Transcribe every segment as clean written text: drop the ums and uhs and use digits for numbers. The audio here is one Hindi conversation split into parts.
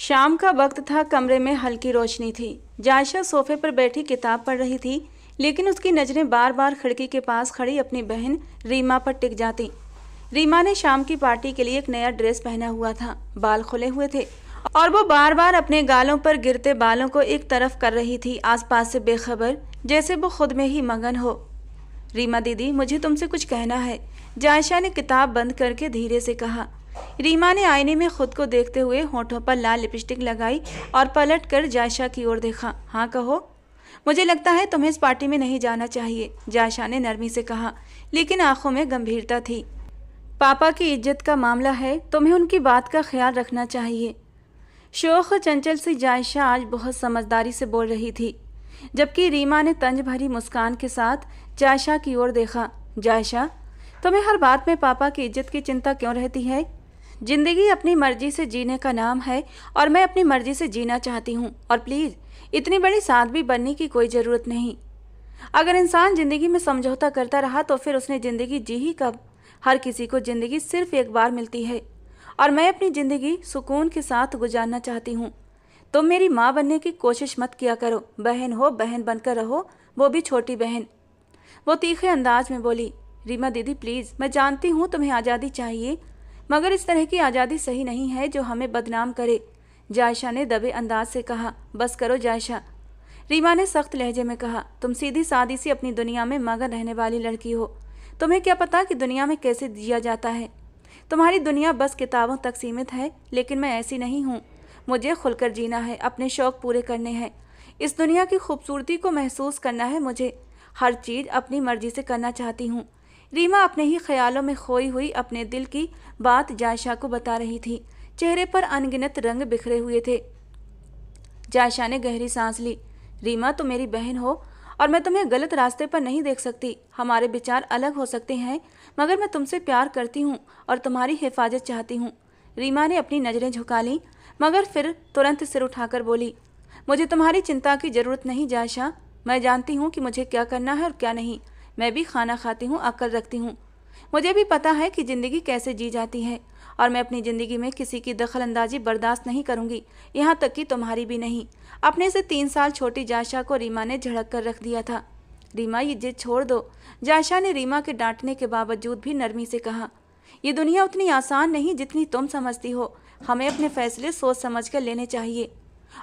शाम का वक्त था। कमरे में हल्की रोशनी थी। जायशा सोफे पर बैठी किताब पढ़ रही थी, लेकिन उसकी नज़रें बार बार खिड़की के पास खड़ी अपनी बहन रीमा पर टिक जाती। रीमा ने शाम की पार्टी के लिए एक नया ड्रेस पहना हुआ था। बाल खुले हुए थे और वो बार बार अपने गालों पर गिरते बालों को एक तरफ कर रही थी, आसपास से बेखबर, जैसे वो खुद में ही मगन हो। रीमा दीदी, मुझे तुमसे कुछ कहना है, जायशा ने किताब बंद करके धीरे से कहा। रीमा ने आईने में खुद को देखते हुए होठों पर लाल लिपस्टिक लगाई और पलट कर जायशा की ओर देखा। हाँ कहो। मुझे लगता है तुम्हें इस पार्टी में नहीं जाना चाहिए, जायशा ने नरमी से कहा, लेकिन आंखों में गंभीरता थी। पापा की इज्जत का मामला है, तुम्हें उनकी बात का ख्याल रखना चाहिए। शोख चंचल सी जायशा आज बहुत समझदारी से बोल रही थी, जबकि रीमा ने तंज भरी मुस्कान के साथ जायशा की ओर देखा। जायशा, तुम्हें हर बात में पापा की इज्जत की चिंता क्यों रहती है? जिंदगी अपनी मर्जी से जीने का नाम है और मैं अपनी मर्जी से जीना चाहती हूँ। और प्लीज़, इतनी बड़ी साध्वी बनने की कोई ज़रूरत नहीं। अगर इंसान ज़िंदगी में समझौता करता रहा तो फिर उसने ज़िंदगी जी ही कब? हर किसी को ज़िंदगी सिर्फ एक बार मिलती है और मैं अपनी ज़िंदगी सुकून के साथ गुजारना चाहती हूँ। तुम मेरी माँ बनने की कोशिश मत किया करो। बहन हो, बहन बनकर रहो, वो भी छोटी बहन। वो तीखे अंदाज में बोली। रीमा दीदी प्लीज़, मैं जानती हूँ तुम्हें आज़ादी चाहिए, मगर इस तरह की आज़ादी सही नहीं है जो हमें बदनाम करे, जायशा ने दबे अंदाज से कहा। बस करो जायशा, रीमा ने सख्त लहजे में कहा। तुम सीधी सादी सी अपनी दुनिया में मगन रहने वाली लड़की हो। तुम्हें क्या पता कि दुनिया में कैसे जिया जाता है। तुम्हारी दुनिया बस किताबों तक सीमित है, लेकिन मैं ऐसी नहीं हूँ। मुझे खुलकर जीना है, अपने शौक़ पूरे करने हैं, इस दुनिया की खूबसूरती को महसूस करना है। मुझे हर चीज़ अपनी मर्जी से करना चाहती हूँ। रीमा अपने ही ख्यालों में खोई हुई अपने दिल की बात जायशा को बता रही थी। चेहरे पर अनगिनत रंग बिखरे हुए थे। जायशा ने गहरी सांस ली। रीमा, तुम मेरी बहन हो और मैं तुम्हें गलत रास्ते पर नहीं देख सकती। हमारे विचार अलग हो सकते हैं, मगर मैं तुमसे प्यार करती हूँ और तुम्हारी हिफाजत चाहती हूँ। रीमा ने अपनी नज़रें झुका लीं, मगर फिर तुरंत सिर उठाकर बोली, मुझे तुम्हारी चिंता की ज़रूरत नहीं जायशा। मैं जानती हूँ कि मुझे क्या करना है और क्या नहीं। मैं भी खाना खाती हूँ, अक्ल रखती हूँ। मुझे भी पता है कि ज़िंदगी कैसे जी जाती है और मैं अपनी ज़िंदगी में किसी की दखल अंदाजी बर्दाश्त नहीं करूँगी, यहाँ तक कि तुम्हारी भी नहीं। अपने से 3 साल छोटी जायशा को रीमा ने झड़क कर रख दिया था। रीमा, ये जिद छोड़ दो, जायशा ने रीमा के डांटने के बावजूद भी नरमी से कहा। ये दुनिया उतनी आसान नहीं जितनी तुम समझती हो। हमें अपने फैसले सोच समझ कर लेने चाहिए।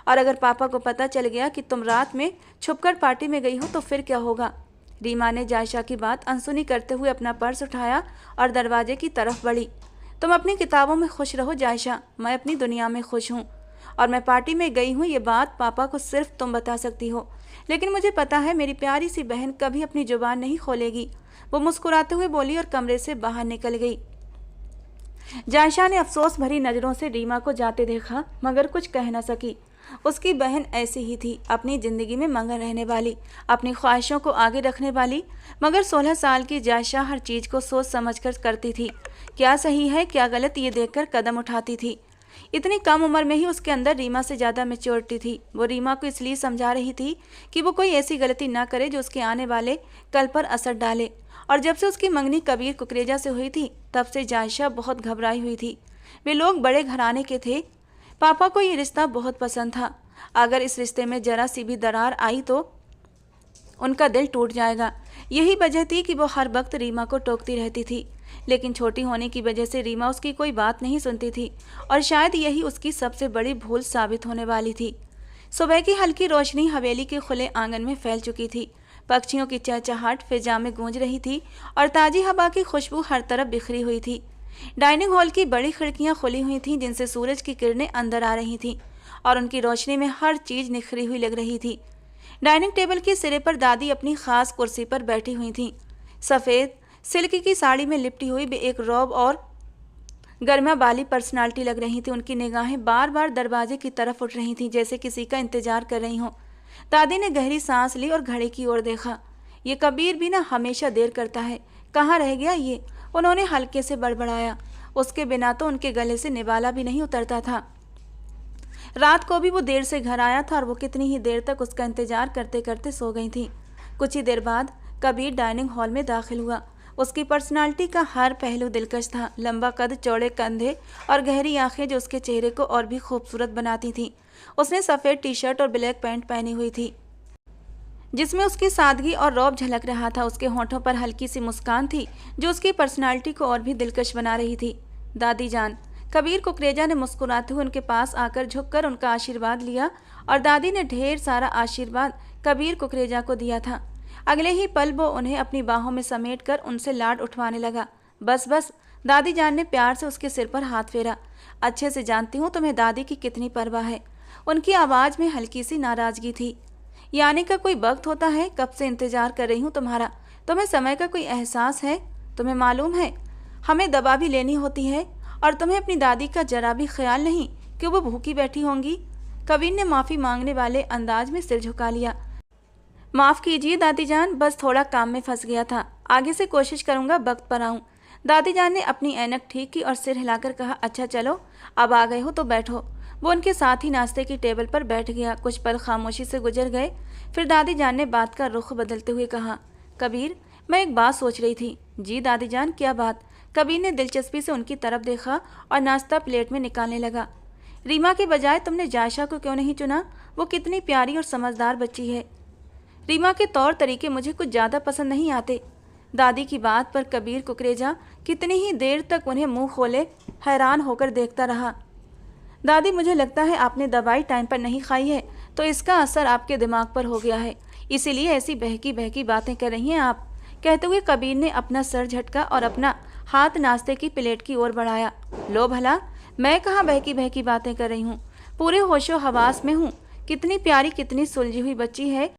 और अगर पापा को पता चल गया कि तुम रात में छुपकर पार्टी में गई हो तो फिर क्या होगा? रीमा ने जायशा की बात अनसुनी करते हुए अपना पर्स उठाया और दरवाजे की तरफ बढ़ी। तुम अपनी किताबों में खुश रहो जायशा, मैं अपनी दुनिया में खुश हूँ और मैं पार्टी में गई हूँ, ये बात पापा को सिर्फ तुम बता सकती हो। लेकिन मुझे पता है मेरी प्यारी सी बहन कभी अपनी जुबान नहीं खोलेगी। वो मुस्कुराते हुए बोली और कमरे से बाहर निकल गई। जायशा ने अफसोस भरी नज़रों से रीमा को जाते देखा, मगर कुछ कह न सकी। उसकी बहन ऐसी ही थी, अपनी ज़िंदगी में मगन रहने वाली, अपनी ख्वाहिशों को आगे रखने वाली। मगर 16 साल की जायशा हर चीज़ को सोच समझकर करती थी। क्या सही है क्या गलत, ये देखकर कदम उठाती थी। इतनी कम उम्र में ही उसके अंदर रीमा से ज़्यादा मैच्योरिटी थी। वो रीमा को इसलिए समझा रही थी कि वो कोई ऐसी गलती ना करे जो उसके आने वाले कल पर असर डाले। और जब से उसकी मंगनी कबीर कुकरेजा से हुई थी, तब से जायशा बहुत घबराई हुई थी। वे लोग बड़े घराने के थे। पापा को ये रिश्ता बहुत पसंद था। अगर इस रिश्ते में जरा सी भी दरार आई तो उनका दिल टूट जाएगा। यही वजह थी कि वो हर वक्त रीमा को टोकती रहती थी, लेकिन छोटी होने की वजह से रीमा उसकी कोई बात नहीं सुनती थी और शायद यही उसकी सबसे बड़ी भूल साबित होने वाली थी। सुबह की हल्की रोशनी हवेली के खुले आंगन में फैल चुकी थी। पक्षियों की चहचहाट फिजा में गूंज रही थी और ताज़ी हवा की खुशबू हर तरफ बिखरी हुई थी। डाइनिंग हॉल की बड़ी खिड़कियां खुली हुई थीं, जिनसे सूरज की किरणें अंदर आ रही थीं और उनकी रोशनी में हर चीज़ निखरी हुई लग रही थी। डाइनिंग टेबल के सिरे पर दादी अपनी खास कुर्सी पर बैठी हुई थीं। सफ़ेद सिल्क की साड़ी में लिपटी हुई वे एक रौब और गर्मा वाली पर्सनालिटी लग रही थी। उनकी निगाहें बार बार दरवाजे की तरफ उठ रही थीं, जैसे किसी का इंतजार कर रही हों। दादी ने गहरी सांस ली और घड़ी की ओर देखा। ये कबीर भी ना हमेशा देर करता है, कहाँ रह गया ये? उन्होंने हल्के से बड़बड़ाया। उसके बिना तो उनके गले से निवाला भी नहीं उतरता था। रात को भी वो देर से घर आया था और वो कितनी ही देर तक उसका इंतजार करते करते सो गई थी। कुछ ही देर बाद कबीर डाइनिंग हॉल में दाखिल हुआ। उसकी पर्सनालिटी का हर पहलू दिलकश था। लंबा कद, चौड़े कंधे और गहरी आंखें जो उसके चेहरे को और भी खूबसूरत बनाती थीं। उसने सफ़ेद टी शर्ट और ब्लैक पैंट पहनी हुई थी जिसमें उसकी सादगी और रौब झलक रहा था। उसके होंठों पर हल्की सी मुस्कान थी जो उसकी पर्सनालिटी को और भी दिलकश बना रही थी। दादी जान, कबीर कुकरेजा ने मुस्कुराते हुए उनके पास आकर झुककर उनका आशीर्वाद लिया और दादी ने ढेर सारा आशीर्वाद कबीर कुकरेजा को दिया था। अगले ही पल वो उन्हें अपनी बाहों में समेटकर उनसे लाड उठवाने लगा। बस बस, दादी जान ने प्यार से उसके सिर पर हाथ फेरा। अच्छे से जानती हूँ तुम्हें दादी की कितनी परवाह है। उनकी आवाज़ में हल्की सी नाराज़गी थी। यानी का कोई वक्त होता है, कब से इंतजार कर रही हूँ तुम्हारा। तुम्हें समय का कोई एहसास है? तुम्हें मालूम है हमें दवा भी लेनी होती है और तुम्हें अपनी दादी का जरा भी ख्याल नहीं कि वो भूखी बैठी होंगी। कबीर ने माफ़ी मांगने वाले अंदाज में सिर झुका लिया। माफ़ कीजिए दादी जान, बस थोड़ा काम में फंस गया था। आगे से कोशिश करूँगा वक्त पर आऊँ। दादी जान ने अपनी ऐनक ठीक की और सिर हिलाकर कहा, अच्छा चलो, अब आ गए हो तो बैठो। वो उनके साथ ही नाश्ते की टेबल पर बैठ गया। कुछ पल खामोशी से गुजर गए। फिर दादी जान ने बात का रुख बदलते हुए कहा, कबीर, मैं एक बात सोच रही थी। जी दादी जान, क्या बात? कबीर ने दिलचस्पी से उनकी तरफ देखा और नाश्ता प्लेट में निकालने लगा। रीमा के बजाय तुमने जायशा को क्यों नहीं चुना? वो कितनी प्यारी और समझदार बच्ची है। रीमा के तौर तरीके मुझे कुछ ज़्यादा पसंद नहीं आते। दादी की बात पर कबीर कुकरेजा कितनी ही देर तक उन्हें मुंह खोले हैरान होकर देखता रहा। दादी, मुझे लगता है आपने दवाई टाइम पर नहीं खाई है, तो इसका असर आपके दिमाग पर हो गया है, इसीलिए ऐसी बहकी बहकी बातें कर रही हैं आप। कहते हुए कबीर ने अपना सर झटका और अपना हाथ नाश्ते की प्लेट की ओर बढ़ाया। लो भला, मैं कहाँ बहकी बहकी बातें कर रही हूँ, पूरे होशो हवास में हूँ। कितनी प्यारी, कितनी सुलझी हुई बच्ची है।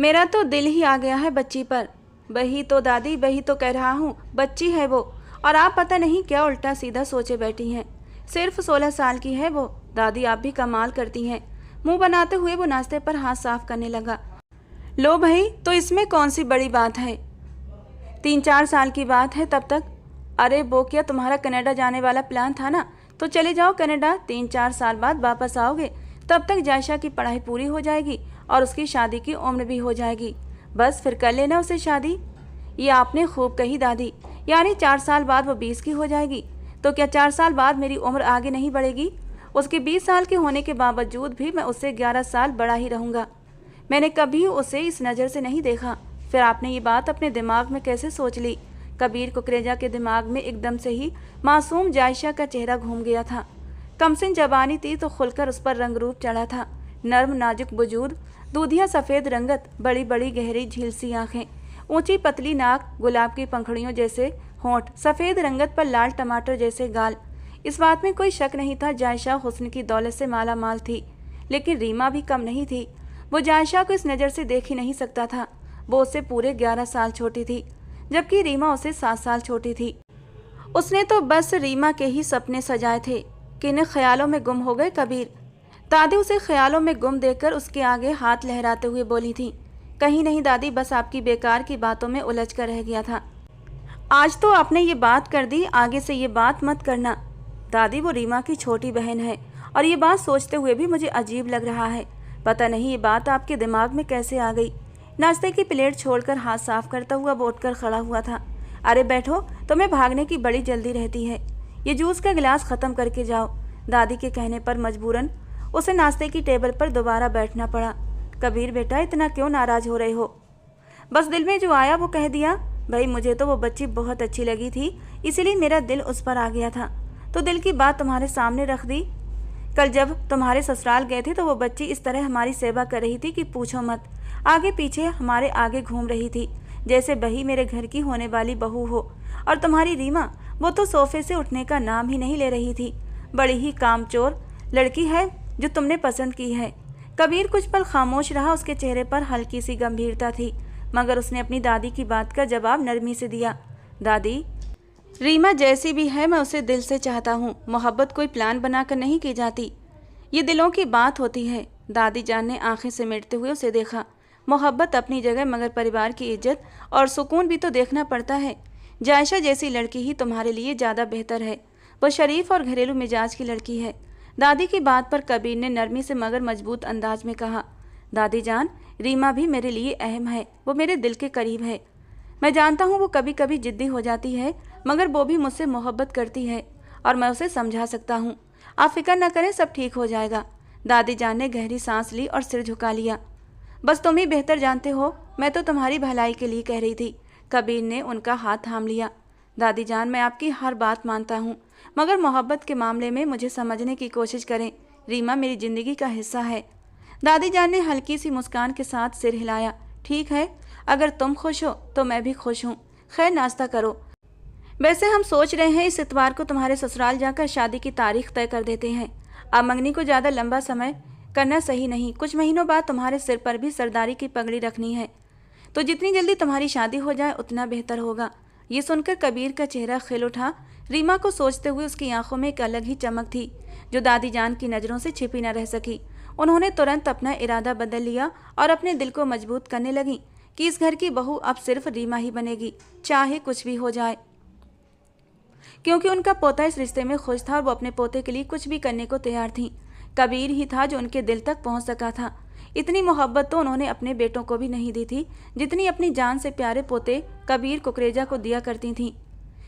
मेरा तो दिल ही आ गया है बच्ची पर। वही तो दादी, वही तो कह रहा हूँ, बच्ची है वो, और आप पता नहीं क्या उल्टा सीधा सोचे बैठी हैं। सिर्फ 16 साल की है वो। दादी, आप भी कमाल करती हैं। मुंह बनाते हुए वो नाश्ते पर हाथ साफ करने लगा। लो भाई, तो इसमें कौन सी बड़ी बात है? 3-4 साल की बात है तब तक। अरे वो क्या, तुम्हारा कनाडा जाने वाला प्लान था ना, तो चले जाओ कनाडा। 3-4 साल बाद वापस आओगे, तब तक जायशा की पढ़ाई पूरी हो जाएगी और उसकी शादी की उम्र भी हो जाएगी। बस फिर कर लेना उसे शादी। ये आपने खूब कही दादी, यानी 4 साल बाद वो 20 की हो जाएगी। तो क्या 4 साल बाद मेरी उम्र आगे नहीं बढ़ेगी? उसके 20 साल के होने के बावजूद भी मैं उससे 11 साल बड़ा ही रहूँगा। मैंने कभी उसे इस नज़र से नहीं देखा। फिर आपने ये बात अपने दिमाग में कैसे सोच ली? कबीर कुकरेजा के दिमाग में एकदम से ही मासूम जायशा का चेहरा घूम गया था। कमसिन जबानी थी तो खुलकर उस पर रंग रूप चढ़ा था। नर्म नाजुक वजूद, दूधिया सफ़ेद रंगत, बड़ी बड़ी गहरी झील सी आँखें, ऊंची पतली नाक, गुलाब की पंखड़ियों जैसे होंठ, सफ़ेद रंगत पर लाल टमाटर जैसे गाल। इस बात में कोई शक नहीं था, जायशा हुस्न की दौलत से माला माल थी। लेकिन रीमा भी कम नहीं थी। वो जायशा को इस नज़र से देख ही नहीं सकता था। वो उससे पूरे 11 साल छोटी थी, जबकि रीमा उससे 7 साल छोटी थी। उसने तो बस रीमा के ही सपने सजाए थे कि इन ख्यालों में गुम हो गए कबीर। दादी उसे ख्यालों में गुम देखकर उसके आगे हाथ लहराते हुए बोली थी, कहीं नहीं दादी, बस आपकी बेकार की बातों में उलझ कर रह गया था। आज तो आपने ये बात कर दी, आगे से ये बात मत करना। दादी, वो रीमा की छोटी बहन है और ये बात सोचते हुए भी मुझे अजीब लग रहा है। पता नहीं ये बात आपके दिमाग में कैसे आ गई। नाश्ते की प्लेट छोड़कर हाथ साफ करता हुआ वो उठकर खड़ा हुआ था। अरे बैठो, तुम्हें भागने की बड़ी जल्दी रहती है। ये जूस का गिलास ख़त्म करके जाओ। दादी के कहने पर मजबूरन उसे नाश्ते की टेबल पर दोबारा बैठना पड़ा। कबीर बेटा, इतना क्यों नाराज़ हो रहे हो? बस दिल में जो आया वो कह दिया। भाई, मुझे तो वो बच्ची बहुत अच्छी लगी थी, इसीलिए मेरा दिल उस पर आ गया था, तो दिल की बात तुम्हारे सामने रख दी। कल जब तुम्हारे ससुराल गए थे तो वो बच्ची इस तरह हमारी सेवा कर रही थी कि पूछो मत। आगे पीछे हमारे आगे घूम रही थी, जैसे बही मेरे घर की होने वाली बहू हो। और तुम्हारी रीमा, वो तो सोफे से उठने का नाम ही नहीं ले रही थी। बड़ी ही कामचोर लड़की है जो तुमने पसंद की है। कबीर कुछ पल खामोश रहा। उसके चेहरे पर हल्की सी गंभीरता थी, मगर उसने अपनी दादी की बात का जवाब नरमी से दिया। दादी, रीमा जैसी भी है, मैं उसे दिल से चाहता हूँ। मोहब्बत कोई प्लान बनाकर नहीं की जाती, ये दिलों की बात होती है। दादी जान ने आंखें समेटते हुए उसे देखा। मोहब्बत अपनी जगह, मगर परिवार की इज्जत और सुकून भी तो देखना पड़ता है। जायशा जैसी लड़की ही तुम्हारे लिए ज़्यादा बेहतर है। वो शरीफ और घरेलू मिजाज की लड़की है। दादी की बात पर कबीर ने नरमी से मगर मजबूत अंदाज में कहा, दादी जान, रीमा भी मेरे लिए अहम है, वो मेरे दिल के करीब है। मैं जानता हूँ वो कभी कभी जिद्दी हो जाती है, मगर वो भी मुझसे मोहब्बत करती है और मैं उसे समझा सकता हूँ। आप फिक्र न करें, सब ठीक हो जाएगा। दादी जान ने गहरी सांस ली और सिर झुका लिया। बस तुम ही बेहतर जानते हो, मैं तो तुम्हारी भलाई के लिए कह रही थी। कबीर ने उनका हाथ थाम लिया। दादी जान, मैं आपकी हर बात मानता हूँ, मगर मोहब्बत के मामले में मुझे समझने की कोशिश करें। रीमा मेरी जिंदगी का हिस्सा है। दादी जान ने हल्की सी मुस्कान के साथ सिर हिलाया। ठीक है, अगर तुम खुश हो तो मैं भी खुश हूँ। खैर, नाश्ता करो। वैसे हम सोच रहे हैं इस इतवार को तुम्हारे ससुराल जाकर शादी की तारीख तय कर देते हैं। अब मंगनी को ज़्यादा लंबा समय करना सही नहीं। कुछ महीनों बाद तुम्हारे सिर पर भी सरदारी की पगड़ी रखनी है, तो जितनी जल्दी तुम्हारी शादी हो जाए उतना बेहतर होगा। ये सुनकर कबीर का चेहरा खिल उठा। रीमा को सोचते हुए उसकी आंखों में एक अलग ही चमक थी, जो दादी जान की नज़रों से छिपी न रह सकी। उन्होंने तुरंत अपना इरादा बदल लिया और अपने दिल को मजबूत करने लगी कि इस घर की बहू अब सिर्फ रीमा ही बनेगी, चाहे कुछ भी हो जाए। क्योंकि उनका पोता इस रिश्ते में खुश था और वो अपने पोते के लिए कुछ भी करने को तैयार थी। कबीर ही था जो उनके दिल तक पहुंच सका था। इतनी मोहब्बत तो उन्होंने अपने बेटों को भी नहीं दी थी, जितनी अपनी जान से प्यारे पोते कबीर कुकरेजा को दिया करती थीं।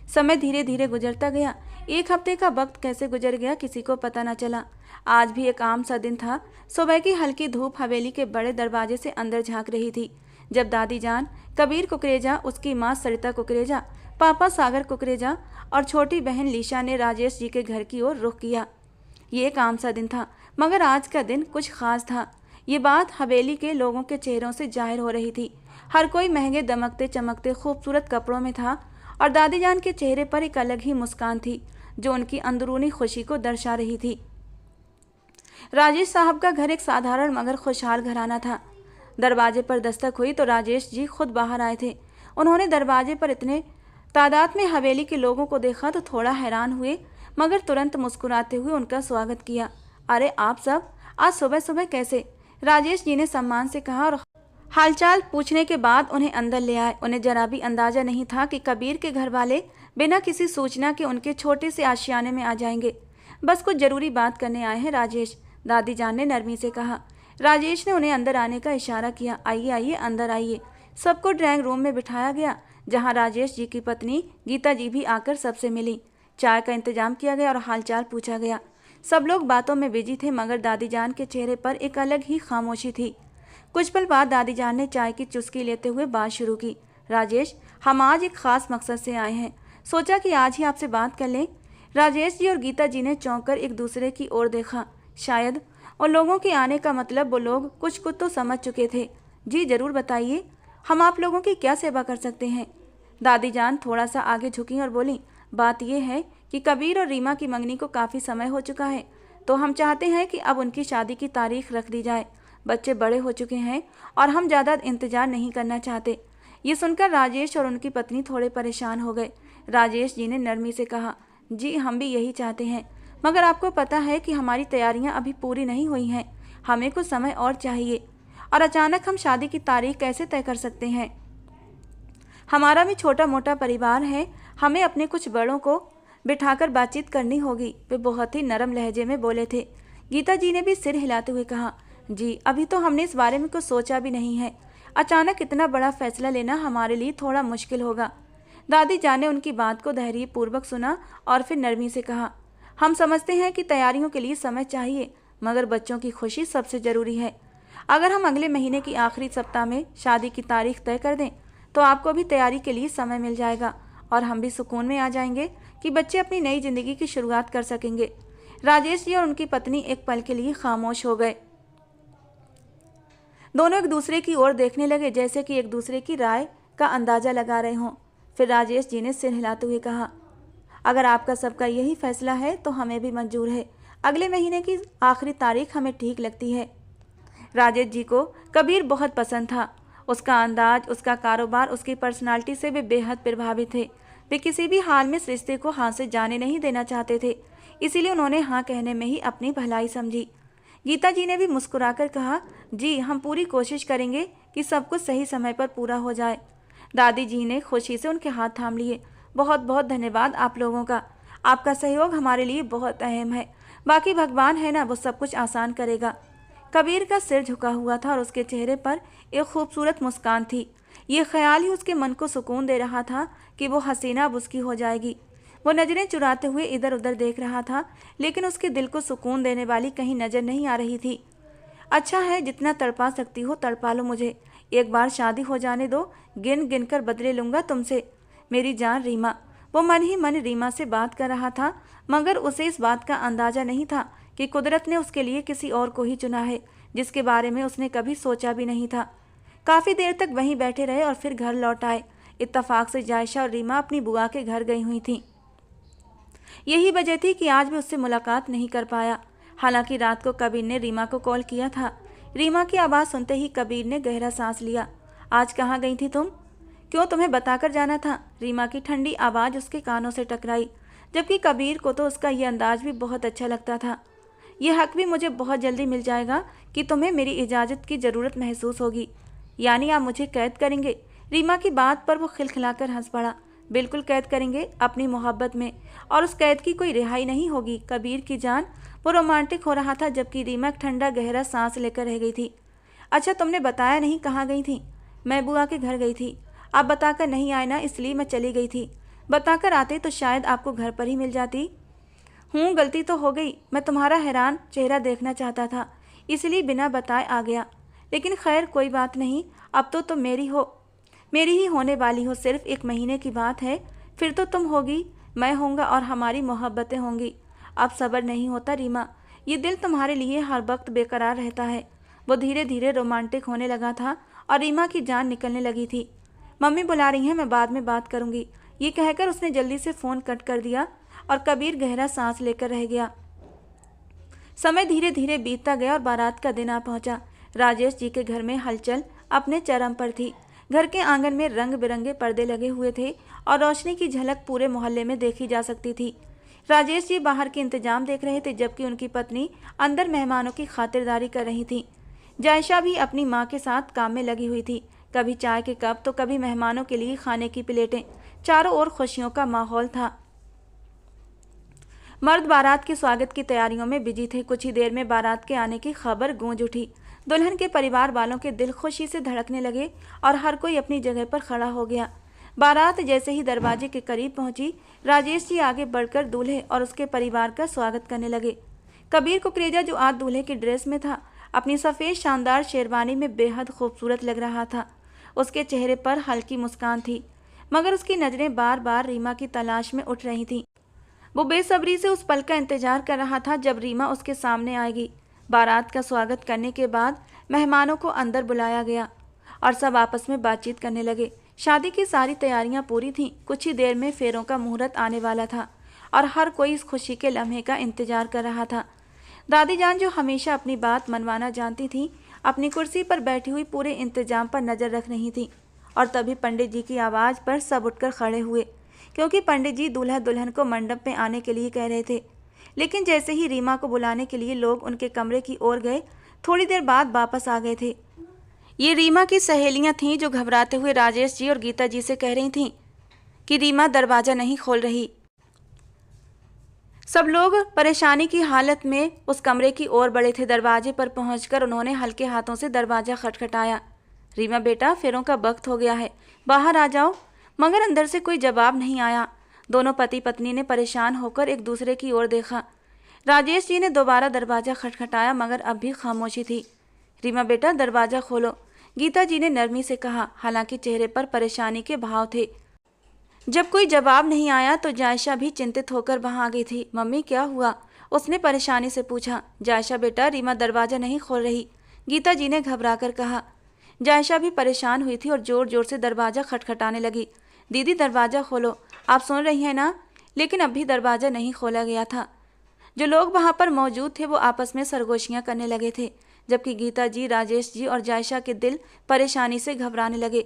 समय धीरे धीरे गुजरता गया। एक हफ्ते का वक्त कैसे गुजर गया किसी को पता न चला। आज भी एक आम सा दिन था। सुबह की हल्की धूप हवेली के बड़े दरवाजे से अंदर झांक रही थी, जब दादी जान, कबीर कुकरेजा, उसकी माँ सरिता कुकरेजा, पापा सागर कुकरेजा और छोटी बहन लीशा ने राजेश जी के घर की ओर रुख किया। ये एक आम सा दिन था, मगर आज का दिन कुछ खास था। ये बात हवेली के लोगों के चेहरों से जाहिर हो रही थी। हर कोई महंगे दमकते चमकते खूबसूरत कपड़ों में था और दादी जान के चेहरे पर एक अलग ही मुस्कान थी, जो उनकी अंदरूनी खुशी को दर्शा रही थी। राजेश साहब का घर एक साधारण मगर खुशहाल घराना था। दरवाजे पर दस्तक हुई तो राजेश जी खुद बाहर आए थे। उन्होंने दरवाजे पर इतने तादाद में हवेली के लोगों को देखा तो थोड़ा हैरान हुए, मगर तुरंत मुस्कुराते हुए उनका स्वागत किया। अरे आप सब आज सुबह सुबह कैसे? राजेश जी ने सम्मान से कहा और हालचाल पूछने के बाद उन्हें अंदर ले आए। उन्हें जरा भी अंदाजा नहीं था कि कबीर के घर वाले बिना किसी सूचना के उनके छोटे से आशियाने में आ जाएंगे। बस कुछ जरूरी बात करने आए हैं राजेश, दादी जान ने नरमी से कहा। राजेश ने उन्हें अंदर आने का इशारा किया। आइए आइए, अंदर आइए। सबको ड्राइंग रूम में बिठाया गया, जहां राजेश जी की पत्नी गीता जी भी आकर सबसे मिली। चाय का इंतजाम किया गया और हालचाल पूछा गया। सब लोग बातों में बिजी थे, मगर दादी जान के चेहरे पर एक अलग ही खामोशी थी। कुछ पल बाद दादी जान ने चाय की चुस्की लेते हुए बात शुरू की। राजेश, हम आज एक खास मकसद से आए हैं, सोचा कि आज ही आपसे बात कर लें। राजेश जी और गीता जी ने चौंक कर एक दूसरे की ओर देखा। शायद उन लोगों के आने का मतलब वो लोग कुछ तो समझ चुके थे। जी जरूर बताइए, हम आप लोगों की क्या सेवा कर सकते हैं? दादी जान थोड़ा सा आगे झुकी और बोली, बात यह है कि कबीर और रीमा की मंगनी को काफ़ी समय हो चुका है, तो हम चाहते हैं कि अब उनकी शादी की तारीख रख दी जाए। बच्चे बड़े हो चुके हैं और हम ज़्यादा इंतजार नहीं करना चाहते। ये सुनकर राजेश और उनकी पत्नी थोड़े परेशान हो गए। राजेश जी ने नरमी से कहा, जी हम भी यही चाहते हैं, मगर आपको पता है कि हमारी तैयारियां अभी पूरी नहीं हुई हैं। हमें कुछ समय और चाहिए, और अचानक हम शादी की तारीख कैसे तय कर सकते हैं? हमारा भी छोटा मोटा परिवार है, हमें अपने कुछ बड़ों को बिठाकर बातचीत करनी होगी। वे बहुत ही नरम लहजे में बोले थे। गीता जी ने भी सिर हिलाते हुए कहा, जी अभी तो हमने इस बारे में कुछ सोचा भी नहीं है। अचानक इतना बड़ा फैसला लेना हमारे लिए थोड़ा मुश्किल होगा। दादी जान ने उनकी बात को धैर्यपूर्वक सुना और फिर नरमी से कहा, हम समझते हैं कि तैयारियों के लिए समय चाहिए, मगर बच्चों की खुशी सबसे ज़रूरी है। अगर हम अगले महीने की आखिरी सप्ताह में शादी की तारीख तय कर दें तो आपको भी तैयारी के लिए समय मिल जाएगा और हम भी सुकून में आ जाएंगे कि बच्चे अपनी नई जिंदगी की शुरुआत कर सकेंगे। राजेश जी और उनकी पत्नी एक पल के लिए खामोश हो गए। दोनों एक दूसरे की ओर देखने लगे, जैसे कि एक दूसरे की राय का अंदाजा लगा रहे हों। फिर राजेश जी ने सिर हिलाते हुए कहा, अगर आपका सबका यही फैसला है तो हमें भी मंजूर है। अगले महीने की आखिरी तारीख हमें ठीक लगती है। राजेश जी को कबीर बहुत पसंद था। उसका अंदाज, उसका कारोबार, उसकी पर्सनालिटी से वे बेहद प्रभावित थे। वे किसी भी हाल में इस रिश्ते को हाथ से जाने नहीं देना चाहते थे, इसीलिए उन्होंने हाँ कहने में ही अपनी भलाई समझी। गीता जी ने भी मुस्कुराकर कहा, जी हम पूरी कोशिश करेंगे कि सब कुछ सही समय पर पूरा हो जाए। दादी जी ने खुशी से उनके हाथ थाम लिए। बहुत बहुत धन्यवाद आप लोगों का, आपका सहयोग हमारे लिए बहुत अहम है। बाकी भगवान है ना, वो सब कुछ आसान करेगा। कबीर का सिर झुका हुआ था और उसके चेहरे पर एक खूबसूरत मुस्कान थी। ये ख्याल ही उसके मन को सुकून दे रहा था कि वो हसीना अब उसकी हो जाएगी। वो नज़रें चुराते हुए इधर उधर देख रहा था, लेकिन उसके दिल को सुकून देने वाली कहीं नज़र नहीं आ रही थी। अच्छा है, जितना तड़पा सकती हो तड़पा लो मुझे, एक बार शादी हो जाने दो, गिन गिन कर बदले लूँगा तुमसे, मेरी जान रीमा। वो मन ही मन रीमा से बात कर रहा था, मगर उसे इस बात का अंदाज़ा नहीं था कि कुदरत ने उसके लिए किसी और को ही चुना है, जिसके बारे में उसने कभी सोचा भी नहीं था। काफ़ी देर तक वहीं बैठे रहे और फिर घर लौट आए। इत्तफाक से जायशा और रीमा अपनी बुआ के घर गई हुई थीं। यही वजह थी कि आज भी उससे मुलाकात नहीं कर पाया। हालांकि रात को कबीर ने रीमा को कॉल किया था। रीमा की आवाज़ सुनते ही कबीर ने गहरा सांस लिया। आज कहाँ गई थी तुम? क्यों, तुम्हें बताकर जाना था? रीमा की ठंडी आवाज़ उसके कानों से टकराई, जबकि कबीर को तो उसका यह अंदाज भी बहुत अच्छा लगता था। यह हक भी मुझे बहुत जल्दी मिल जाएगा कि तुम्हें मेरी इजाज़त की ज़रूरत महसूस होगी। यानी आप मुझे कैद करेंगे? रीमा की बात पर वो खिलखिलाकर हंस पड़ा। बिल्कुल कैद करेंगे, अपनी मोहब्बत में, और उस कैद की कोई रिहाई नहीं होगी कबीर की जान। वो रोमांटिक हो रहा था, जबकि रीमा ठंडा गहरा सांस लेकर रह गई थी। अच्छा, तुमने बताया नहीं कहाँ गई थी? मैं बुआ के घर गई थी। आप बताकर नहीं आए ना, इसलिए मैं चली गई थी। बताकर आते तो शायद आपको घर पर ही मिल जाती। गलती तो हो गई। मैं तुम्हारा हैरान चेहरा देखना चाहता था, इसलिए बिना बताए आ गया। लेकिन खैर कोई बात नहीं, अब तो तुम मेरी ही होने वाली हो। सिर्फ 1 महीने की बात है, फिर तो तुम होगी, मैं होऊंगा और हमारी मोहब्बतें होंगी। अब सब्र नहीं होता रीमा, ये दिल तुम्हारे लिए हर वक्त बेकरार रहता है। वो धीरे धीरे रोमांटिक होने लगा था और रीमा की जान निकलने लगी थी। मम्मी बुला रही हैं, मैं बाद में बात करूंगी। ये कहकर उसने जल्दी से फ़ोन कट कर दिया और कबीर गहरा सांस लेकर रह गया। समय धीरे धीरे बीतता गया और बारात का दिन आ पहुंचा। राजेश जी के घर में हलचल अपने चरम पर थी। घर के आंगन में रंग बिरंगे पर्दे लगे हुए थे और रोशनी की झलक पूरे मोहल्ले में देखी जा सकती थी। राजेश जी बाहर के इंतजाम देख रहे थे, जबकि उनकी पत्नी अंदर मेहमानों की खातिरदारी कर रही थी। जायशा भी अपनी माँ के साथ काम में लगी हुई थी। कभी चाय के कप तो कभी मेहमानों के लिए खाने की प्लेटें। चारों ओर खुशियों का माहौल था। मर्द बारात के स्वागत की तैयारियों में बिजी थे। कुछ ही देर में बारात के आने की खबर गूंज उठी। दुल्हन के परिवार वालों के दिल खुशी से धड़कने लगे और हर कोई अपनी जगह पर खड़ा हो गया। बारात जैसे ही दरवाजे के करीब पहुंची, राजेश जी आगे बढ़कर दूल्हे और उसके परिवार का स्वागत करने लगे। कबीर कुकरेजा, जो आज दूल्हे की ड्रेस में था, अपनी सफ़ेद शानदार शेरवानी में बेहद खूबसूरत लग रहा था। उसके चेहरे पर हल्की मुस्कान थी, मगर उसकी नज़रें बार बार रीमा की तलाश में उठ रही थीं। वो बेसब्री से उस पल का इंतजार कर रहा था जब रीमा उसके सामने आएगी। बारात का स्वागत करने के बाद मेहमानों को अंदर बुलाया गया और सब आपस में बातचीत करने लगे। शादी की सारी तैयारियां पूरी थीं। कुछ ही देर में फेरों का मुहूर्त आने वाला था और हर कोई इस खुशी के लम्हे का इंतजार कर रहा था। दादी जान, जो हमेशा अपनी बात मनवाना जानती थी, अपनी कुर्सी पर बैठी हुई पूरे इंतजाम पर नज़र रख रही थी। और तभी पंडित जी की आवाज़ पर सब उठकर खड़े हुए, क्योंकि पंडित जी दूल्हा दुल्हन को मंडप में आने के लिए कह रहे थे। लेकिन जैसे ही रीमा को बुलाने के लिए लोग उनके कमरे की ओर गए, थोड़ी देर बाद वापस आ गए थे। ये रीमा की सहेलियां थीं, जो घबराते हुए राजेश जी और गीता जी से कह रही थीं कि रीमा दरवाज़ा नहीं खोल रही। सब लोग परेशानी की हालत में उस कमरे की ओर बढ़े थे। दरवाजे पर पहुंचकर उन्होंने हल्के हाथों से दरवाज़ा खटखटाया। रीमा बेटा, फेरों का वक्त हो गया है, बाहर आ जाओ। मगर अंदर से कोई जवाब नहीं आया। दोनों पति पत्नी ने परेशान होकर एक दूसरे की ओर देखा। राजेश जी ने दोबारा दरवाज़ा खटखटाया, मगर अब भी खामोशी थी। रीमा बेटा, दरवाज़ा खोलो, गीता जी ने नरमी से कहा, हालांकि चेहरे पर परेशानी के भाव थे। जब कोई जवाब नहीं आया तो जायशा भी चिंतित होकर वहां आ गई थी। मम्मी, क्या हुआ? उसने परेशानी से पूछा। जायशा बेटा, रीमा दरवाज़ा नहीं खोल रही, गीता जी ने घबराकर कहा। जायशा भी परेशान हुई थी और जोर जोर से दरवाज़ा खटखटाने लगी। दीदी, दरवाज़ा खोलो, आप सुन रही हैं ना? लेकिन अब भी दरवाज़ा नहीं खोला गया था। जो लोग वहाँ पर मौजूद थे वो आपस में सरगोशियाँ करने लगे थे, जबकि गीता जी, राजेश जी और जायशा के दिल परेशानी से घबराने लगे।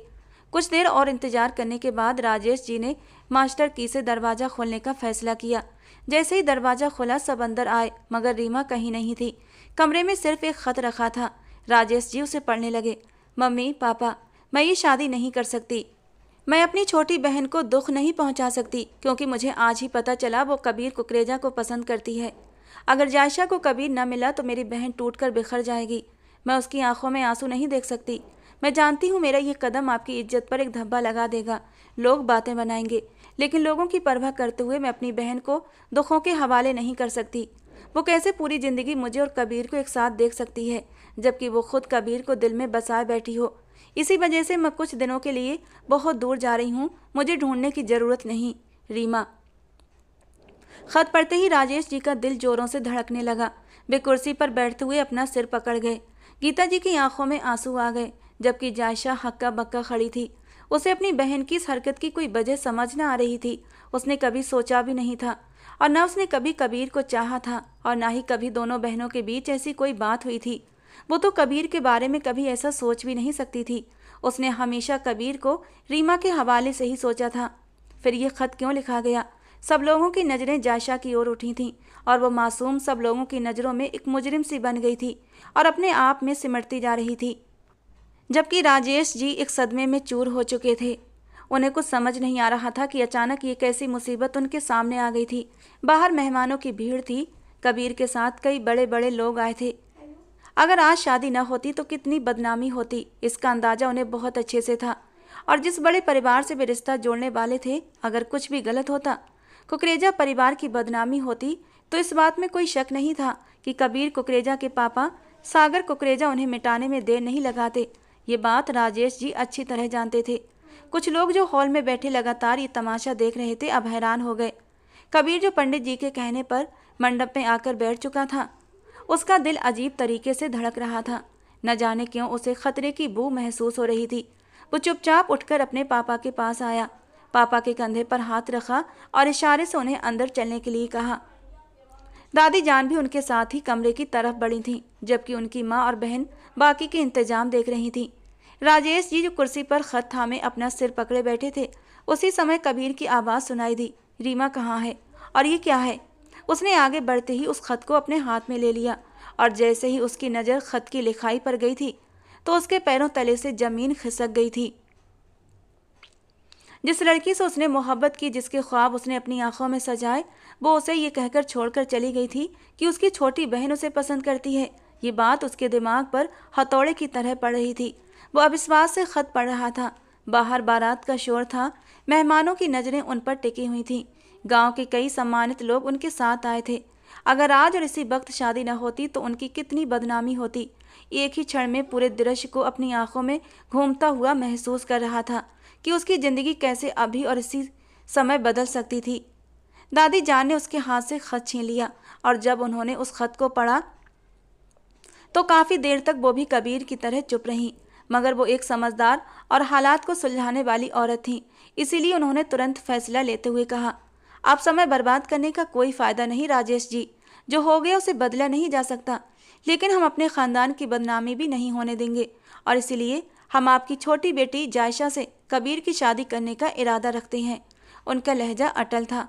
कुछ देर और इंतजार करने के बाद राजेश जी ने मास्टर की से दरवाज़ा खोलने का फैसला किया। जैसे ही दरवाज़ा खुला, सब अंदर आए, मगर रीमा कहीं नहीं थी। कमरे में सिर्फ एक ख़त रखा था। राजेश जी उसे पढ़ने लगे। मम्मी, पापा, मैं ये शादी नहीं कर सकती। मैं अपनी छोटी बहन को दुख नहीं पहुंचा सकती, क्योंकि मुझे आज ही पता चला वो कबीर कुकरेजा को पसंद करती है। अगर जायशा को कबीर न मिला तो मेरी बहन टूटकर बिखर जाएगी। मैं उसकी आंखों में आंसू नहीं देख सकती। मैं जानती हूँ मेरा ये कदम आपकी इज्जत पर एक धब्बा लगा देगा, लोग बातें बनाएंगे, लेकिन लोगों की परवाह करते हुए मैं अपनी बहन को दुखों के हवाले नहीं कर सकती। वो कैसे पूरी ज़िंदगी मुझे और कबीर को एक साथ देख सकती है, जबकि वो खुद कबीर को दिल में बसाए बैठी हो। इसी वजह से मैं कुछ दिनों के लिए बहुत दूर जा रही हूँ, मुझे ढूंढने की ज़रूरत नहीं। रीमा। खत पढ़ते ही राजेश जी का दिल जोरों से धड़कने लगा। वे कुर्सी पर बैठते हुए अपना सिर पकड़ गए। गीता जी की आंखों में आंसू आ गए, जबकि जायशा हक्का बक्का खड़ी थी। उसे अपनी बहन की इस हरकत की कोई वजह समझ न आ रही थी। उसने कभी सोचा भी नहीं था, और न उसने कभी कबीर को चाहा था, और ना ही कभी दोनों बहनों के बीच ऐसी कोई बात हुई थी। वो तो कबीर के बारे में कभी ऐसा सोच भी नहीं सकती थी। उसने हमेशा कबीर को रीमा के हवाले से ही सोचा था। फिर ये खत क्यों लिखा गया? सब लोगों की नज़रें जायशा की ओर उठी थीं, और वो मासूम सब लोगों की नज़रों में एक मुजरिम सी बन गई थी और अपने आप में सिमटती जा रही थी। जबकि राजेश जी एक सदमे में चूर हो चुके थे। उन्हें कुछ समझ नहीं आ रहा था कि अचानक ये कैसी मुसीबत उनके सामने आ गई थी। बाहर मेहमानों की भीड़ थी। कबीर के साथ कई बड़े बड़े लोग आए थे। अगर आज शादी न होती तो कितनी बदनामी होती, इसका अंदाज़ा उन्हें बहुत अच्छे से था। और जिस बड़े परिवार से वे रिश्ता जोड़ने वाले थे, अगर कुछ भी गलत होता, कुकरेजा परिवार की बदनामी होती, तो इस बात में कोई शक नहीं था कि कबीर कुकरेजा के पापा सागर कुकरेजा उन्हें मिटाने में देर नहीं लगाते। ये बात राजेश जी अच्छी तरह जानते थे। कुछ लोग जो हॉल में बैठे लगातार ये तमाशा देख रहे थे, अब हैरान हो गए। कबीर जो पंडित जी के कहने पर मंडप में आकर बैठ चुका था, उसका दिल अजीब तरीके से धड़क रहा था। न जाने क्यों उसे खतरे की बू महसूस हो रही थी। वो चुपचाप उठकर अपने पापा के पास आया, पापा के कंधे पर हाथ रखा और इशारे से उन्हें अंदर चलने के लिए कहा। दादी जान भी उनके साथ ही कमरे की तरफ बढ़ी थीं, जबकि उनकी माँ और बहन बाकी के इंतजाम देख रही थीं। राजेश जी जो कुर्सी पर खत थामे अपना सिर पकड़े बैठे थे, उसी समय कबीर की आवाज़ सुनाई दी। रीमा कहाँ है और ये क्या है? उसने आगे बढ़ते ही उस खत को अपने हाथ में ले लिया, और जैसे ही उसकी नज़र खत की लिखाई पर गई थी, तो उसके पैरों तले से ज़मीन खिसक गई थी। जिस लड़की से उसने मोहब्बत की, जिसके ख्वाब उसने अपनी आंखों में सजाए, वो उसे ये कहकर छोड़कर चली गई थी कि उसकी छोटी बहन उसे पसंद करती है। ये बात उसके दिमाग पर हथौड़े की तरह पड़ रही थी। वो अविश्वास से खत पढ़ रहा था। बाहर बारात का शोर था। मेहमानों की नज़रें उन पर टिकी हुई थीं। गांव के कई सम्मानित लोग उनके साथ आए थे। अगर आज और इसी वक्त शादी न होती तो उनकी कितनी बदनामी होती। एक ही क्षण में पूरे दृश्य को अपनी आंखों में घूमता हुआ महसूस कर रहा था कि उसकी ज़िंदगी कैसे अभी और इसी समय बदल सकती थी। दादी जान ने उसके हाथ से खत छीन लिया, और जब उन्होंने उस खत को पढ़ा तो काफ़ी देर तक वो भी कबीर की तरह चुप रहीं। मगर वो एक समझदार और हालात को सुलझाने वाली औरत थी, इसीलिए उन्होंने तुरंत फैसला लेते हुए कहा, आप समय बर्बाद करने का कोई फ़ायदा नहीं राजेश जी। जो हो गया उसे बदला नहीं जा सकता, लेकिन हम अपने ख़ानदान की बदनामी भी नहीं होने देंगे, और इसीलिए हम आपकी छोटी बेटी जायशा से कबीर की शादी करने का इरादा रखते हैं। उनका लहजा अटल था।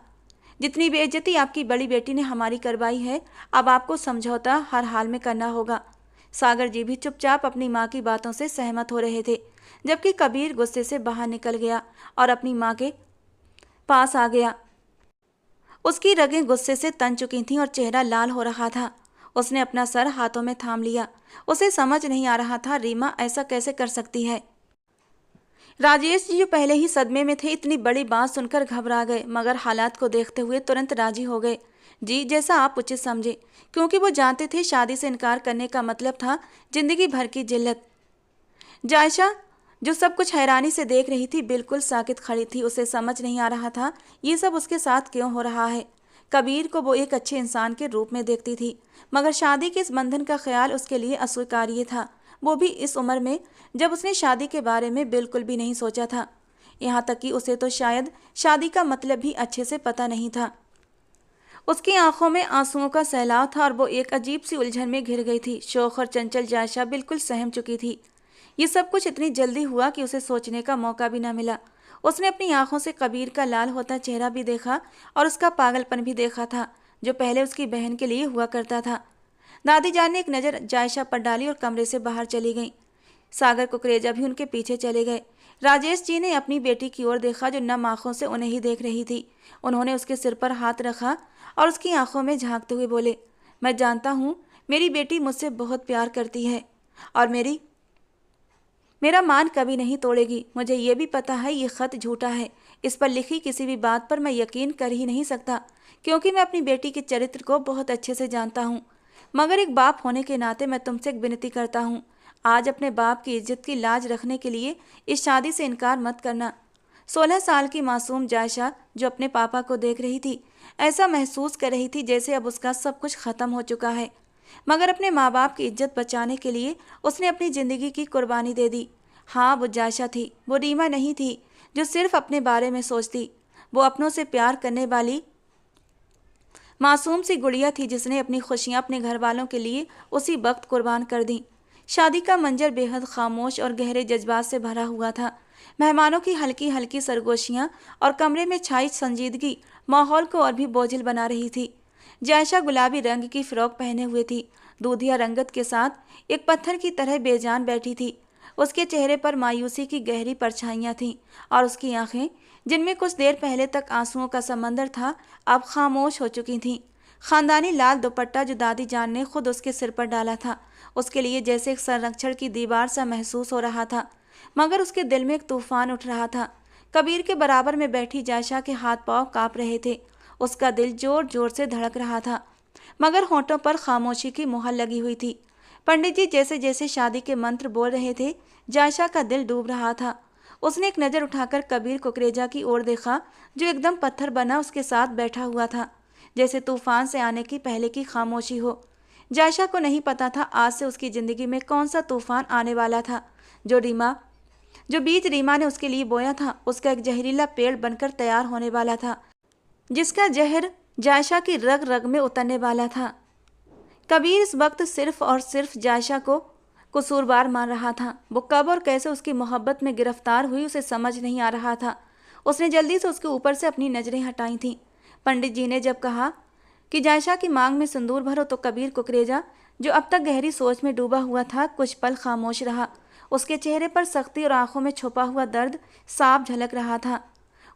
जितनी बेइज्जती आपकी बड़ी बेटी ने हमारी करवाई है, अब आपको समझौता हर हाल में करना होगा। सागर जी भी चुपचाप अपनी माँ की बातों से सहमत हो रहे थे, जबकि कबीर गुस्से से बाहर निकल गया और अपनी माँ के पास आ गया। उसकी रगें गुस्से से तन चुकी थीं और चेहरा लाल हो रहा था। उसने अपना सर हाथों में थाम लिया। उसे समझ नहीं आ रहा था रीमा ऐसा कैसे कर सकती है। राजेश जी जो पहले ही सदमे में थे, इतनी बड़ी बात सुनकर घबरा गए, मगर हालात को देखते हुए तुरंत राजी हो गए। जी, जैसा आप उचित समझे, क्योंकि वो जानते थे शादी से इनकार करने का मतलब था जिंदगी भर की जिल्लत। जायशा जो सब कुछ हैरानी से देख रही थी, बिल्कुल साकित खड़ी थी। उसे समझ नहीं आ रहा था ये सब उसके साथ क्यों हो रहा है। कबीर को वो एक अच्छे इंसान के रूप में देखती थी, मगर शादी के इस बंधन का ख्याल उसके लिए अस्वीकार्य था, वो भी इस उम्र में जब उसने शादी के बारे में बिल्कुल भी नहीं सोचा था। यहाँ तक कि उसे तो शायद शादी का मतलब भी अच्छे से पता नहीं था। उसकी आंखों में आंसुओं का सैलाब था और वो एक अजीब सी उलझन में घिर गई थी। शौक और चंचल जायशा बिल्कुल सहम चुकी थी। ये सब कुछ इतनी जल्दी हुआ कि उसे सोचने का मौका भी न मिला। उसने अपनी आंखों से कबीर का लाल होता चेहरा भी देखा और उसका पागलपन भी देखा था, जो पहले उसकी बहन के लिए हुआ करता था। दादी जान ने एक नज़र जायशा पर डाली और कमरे से बाहर चली गई। सागर कुकरेजा भी उनके पीछे चले गए। राजेश जी ने अपनी बेटी की ओर देखा, जो नम आंखों से उन्हें ही देख रही थी। उन्होंने उसके सिर पर हाथ रखा और उसकी आंखों में झांकते हुए बोले, मैं जानता हूँ मेरी बेटी मुझसे बहुत प्यार करती है, और मेरा मान कभी नहीं तोड़ेगी। मुझे ये भी पता है ये खत झूठा है। इस पर लिखी किसी भी बात पर मैं यकीन कर ही नहीं सकता, क्योंकि मैं अपनी बेटी के चरित्र को बहुत अच्छे से जानता हूँ। मगर एक बाप होने के नाते मैं तुमसे एक विनती करता हूँ, आज अपने बाप की इज्जत की लाज रखने के लिए इस शादी से इनकार मत करना। 16 साल की मासूम जायशा जो अपने पापा को देख रही थी, ऐसा महसूस कर रही थी जैसे अब उसका सब कुछ खत्म हो चुका है। मगर अपने माँ बाप की इज्जत बचाने के लिए उसने अपनी जिंदगी की कुर्बानी दे दी। हाँ, वो जायशा थी, वो रीमा नहीं थी जो सिर्फ अपने बारे में सोचती। वो अपनों से प्यार करने वाली मासूम सी गुड़िया थी जिसने अपनी खुशियाँ अपने घर वालों के लिए उसी वक्त कुर्बान कर दी। शादी का मंजर बेहद खामोश और गहरे जज्बात से भरा हुआ था। मेहमानों की हल्की हल्की सरगोशियाँ और कमरे में छाई संजीदगी माहौल को और भी बोझिल बना रही थी। जायशा गुलाबी रंग की फ्रॉक पहने हुए थी, दूधिया रंगत के साथ एक पत्थर की तरह बेजान बैठी थी। उसके चेहरे पर मायूसी की गहरी परछाइयाँ थीं और उसकी आंखें, जिनमें कुछ देर पहले तक आंसुओं का समंदर था, अब खामोश हो चुकी थीं। खानदानी लाल दुपट्टा जो दादी जान ने खुद उसके सिर पर डाला था, उसके लिए जैसे एक संरक्षण की दीवार सा महसूस हो रहा था। मगर उसके दिल में एक तूफान उठ रहा था। कबीर के बराबर में बैठी जायशा के हाथ पांव कांप रहे थे। उसका दिल जोर जोर से धड़क रहा था, मगर होठों पर खामोशी की मुहर लगी हुई थी। पंडित जी जैसे जैसे शादी के मंत्र बोल रहे थे, जायशा का दिल डूब रहा था। उसने एक नज़र उठाकर कबीर कुकरेजा की ओर देखा, जो एकदम पत्थर बना उसके साथ बैठा हुआ था, जैसे तूफान से आने की पहले की खामोशी हो। जायशा को नहीं पता था आज से उसकी ज़िंदगी में कौन सा तूफान आने वाला था। जो बीज रीमा ने उसके लिए बोया था, उसका एक जहरीला पेड़ बनकर तैयार होने वाला था, जिसका जहर जायशा की रग रग में उतरने वाला था। कबीर इस वक्त सिर्फ और सिर्फ जायशा को कसूरवार मान रहा था। वो कब और कैसे उसकी मोहब्बत में गिरफ्तार हुई उसे समझ नहीं आ रहा था। उसने जल्दी से उसके ऊपर से अपनी नज़रें हटाई थीं। पंडित जी ने जब कहा कि जायशा की मांग में सिंदूर भरो, तो कबीर कुकरेजा, जो अब तक गहरी सोच में डूबा हुआ था, कुछ पल खामोश रहा। उसके चेहरे पर सख्ती और आंखों में छुपा हुआ दर्द साफ झलक रहा था।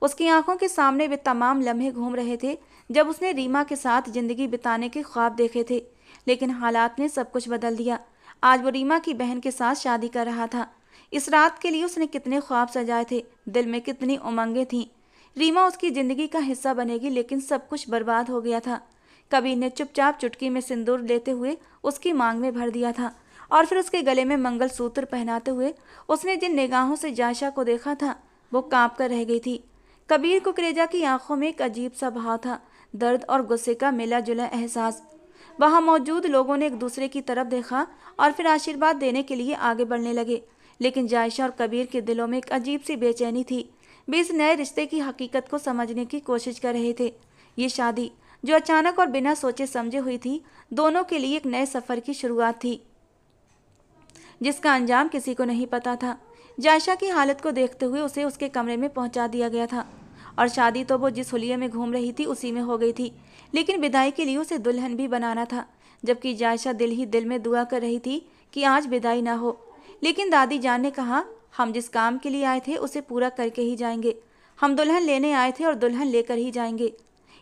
उसकी आंखों के सामने वे तमाम लम्हे घूम रहे थे जब उसने रीमा के साथ जिंदगी बिताने के ख्वाब देखे थे। लेकिन हालात ने सब कुछ बदल दिया। आज वो रीमा की बहन के साथ शादी कर रहा था। इस रात के लिए उसने कितने ख्वाब सजाए थे, दिल में कितनी उमंगें थीं। रीमा उसकी जिंदगी का हिस्सा बनेगी, लेकिन सब कुछ बर्बाद हो गया था। कबीर ने चुपचाप चुटकी में सिंदूर लेते हुए उसकी मांग में भर दिया था, और फिर उसके गले में मंगलसूत्र पहनाते हुए उसने जिन निगाहों से जायशा को देखा था, वो कांप कर रह गई थी। कबीर कुकरेजा की आंखों में एक अजीब सा भाव था, दर्द और गुस्से का मिला जुला एहसास। वहां मौजूद लोगों ने एक दूसरे की तरफ देखा और फिर आशीर्वाद देने के लिए आगे बढ़ने लगे। लेकिन जायशा और कबीर के दिलों में एक अजीब सी बेचैनी थी। वे इस नए रिश्ते की हकीकत को समझने की कोशिश कर रहे थे। ये शादी, जो अचानक और बिना सोचे समझे हुई थी, दोनों के लिए एक नए सफर की शुरुआत थी, जिसका अंजाम किसी को नहीं पता था। जायशा की हालत को देखते हुए उसे उसके कमरे में पहुंचा दिया गया था, और शादी तो वो जिस हुलिये में घूम रही थी उसी में हो गई थी। लेकिन विदाई के लिए उसे दुल्हन भी बनाना था, जबकि जायशा दिल ही दिल में दुआ कर रही थी कि आज विदाई ना हो। लेकिन दादी जान ने कहा, हम जिस काम के लिए आए थे उसे पूरा करके ही जाएंगे। हम दुल्हन लेने आए थे और दुल्हन लेकर ही जाएंगे।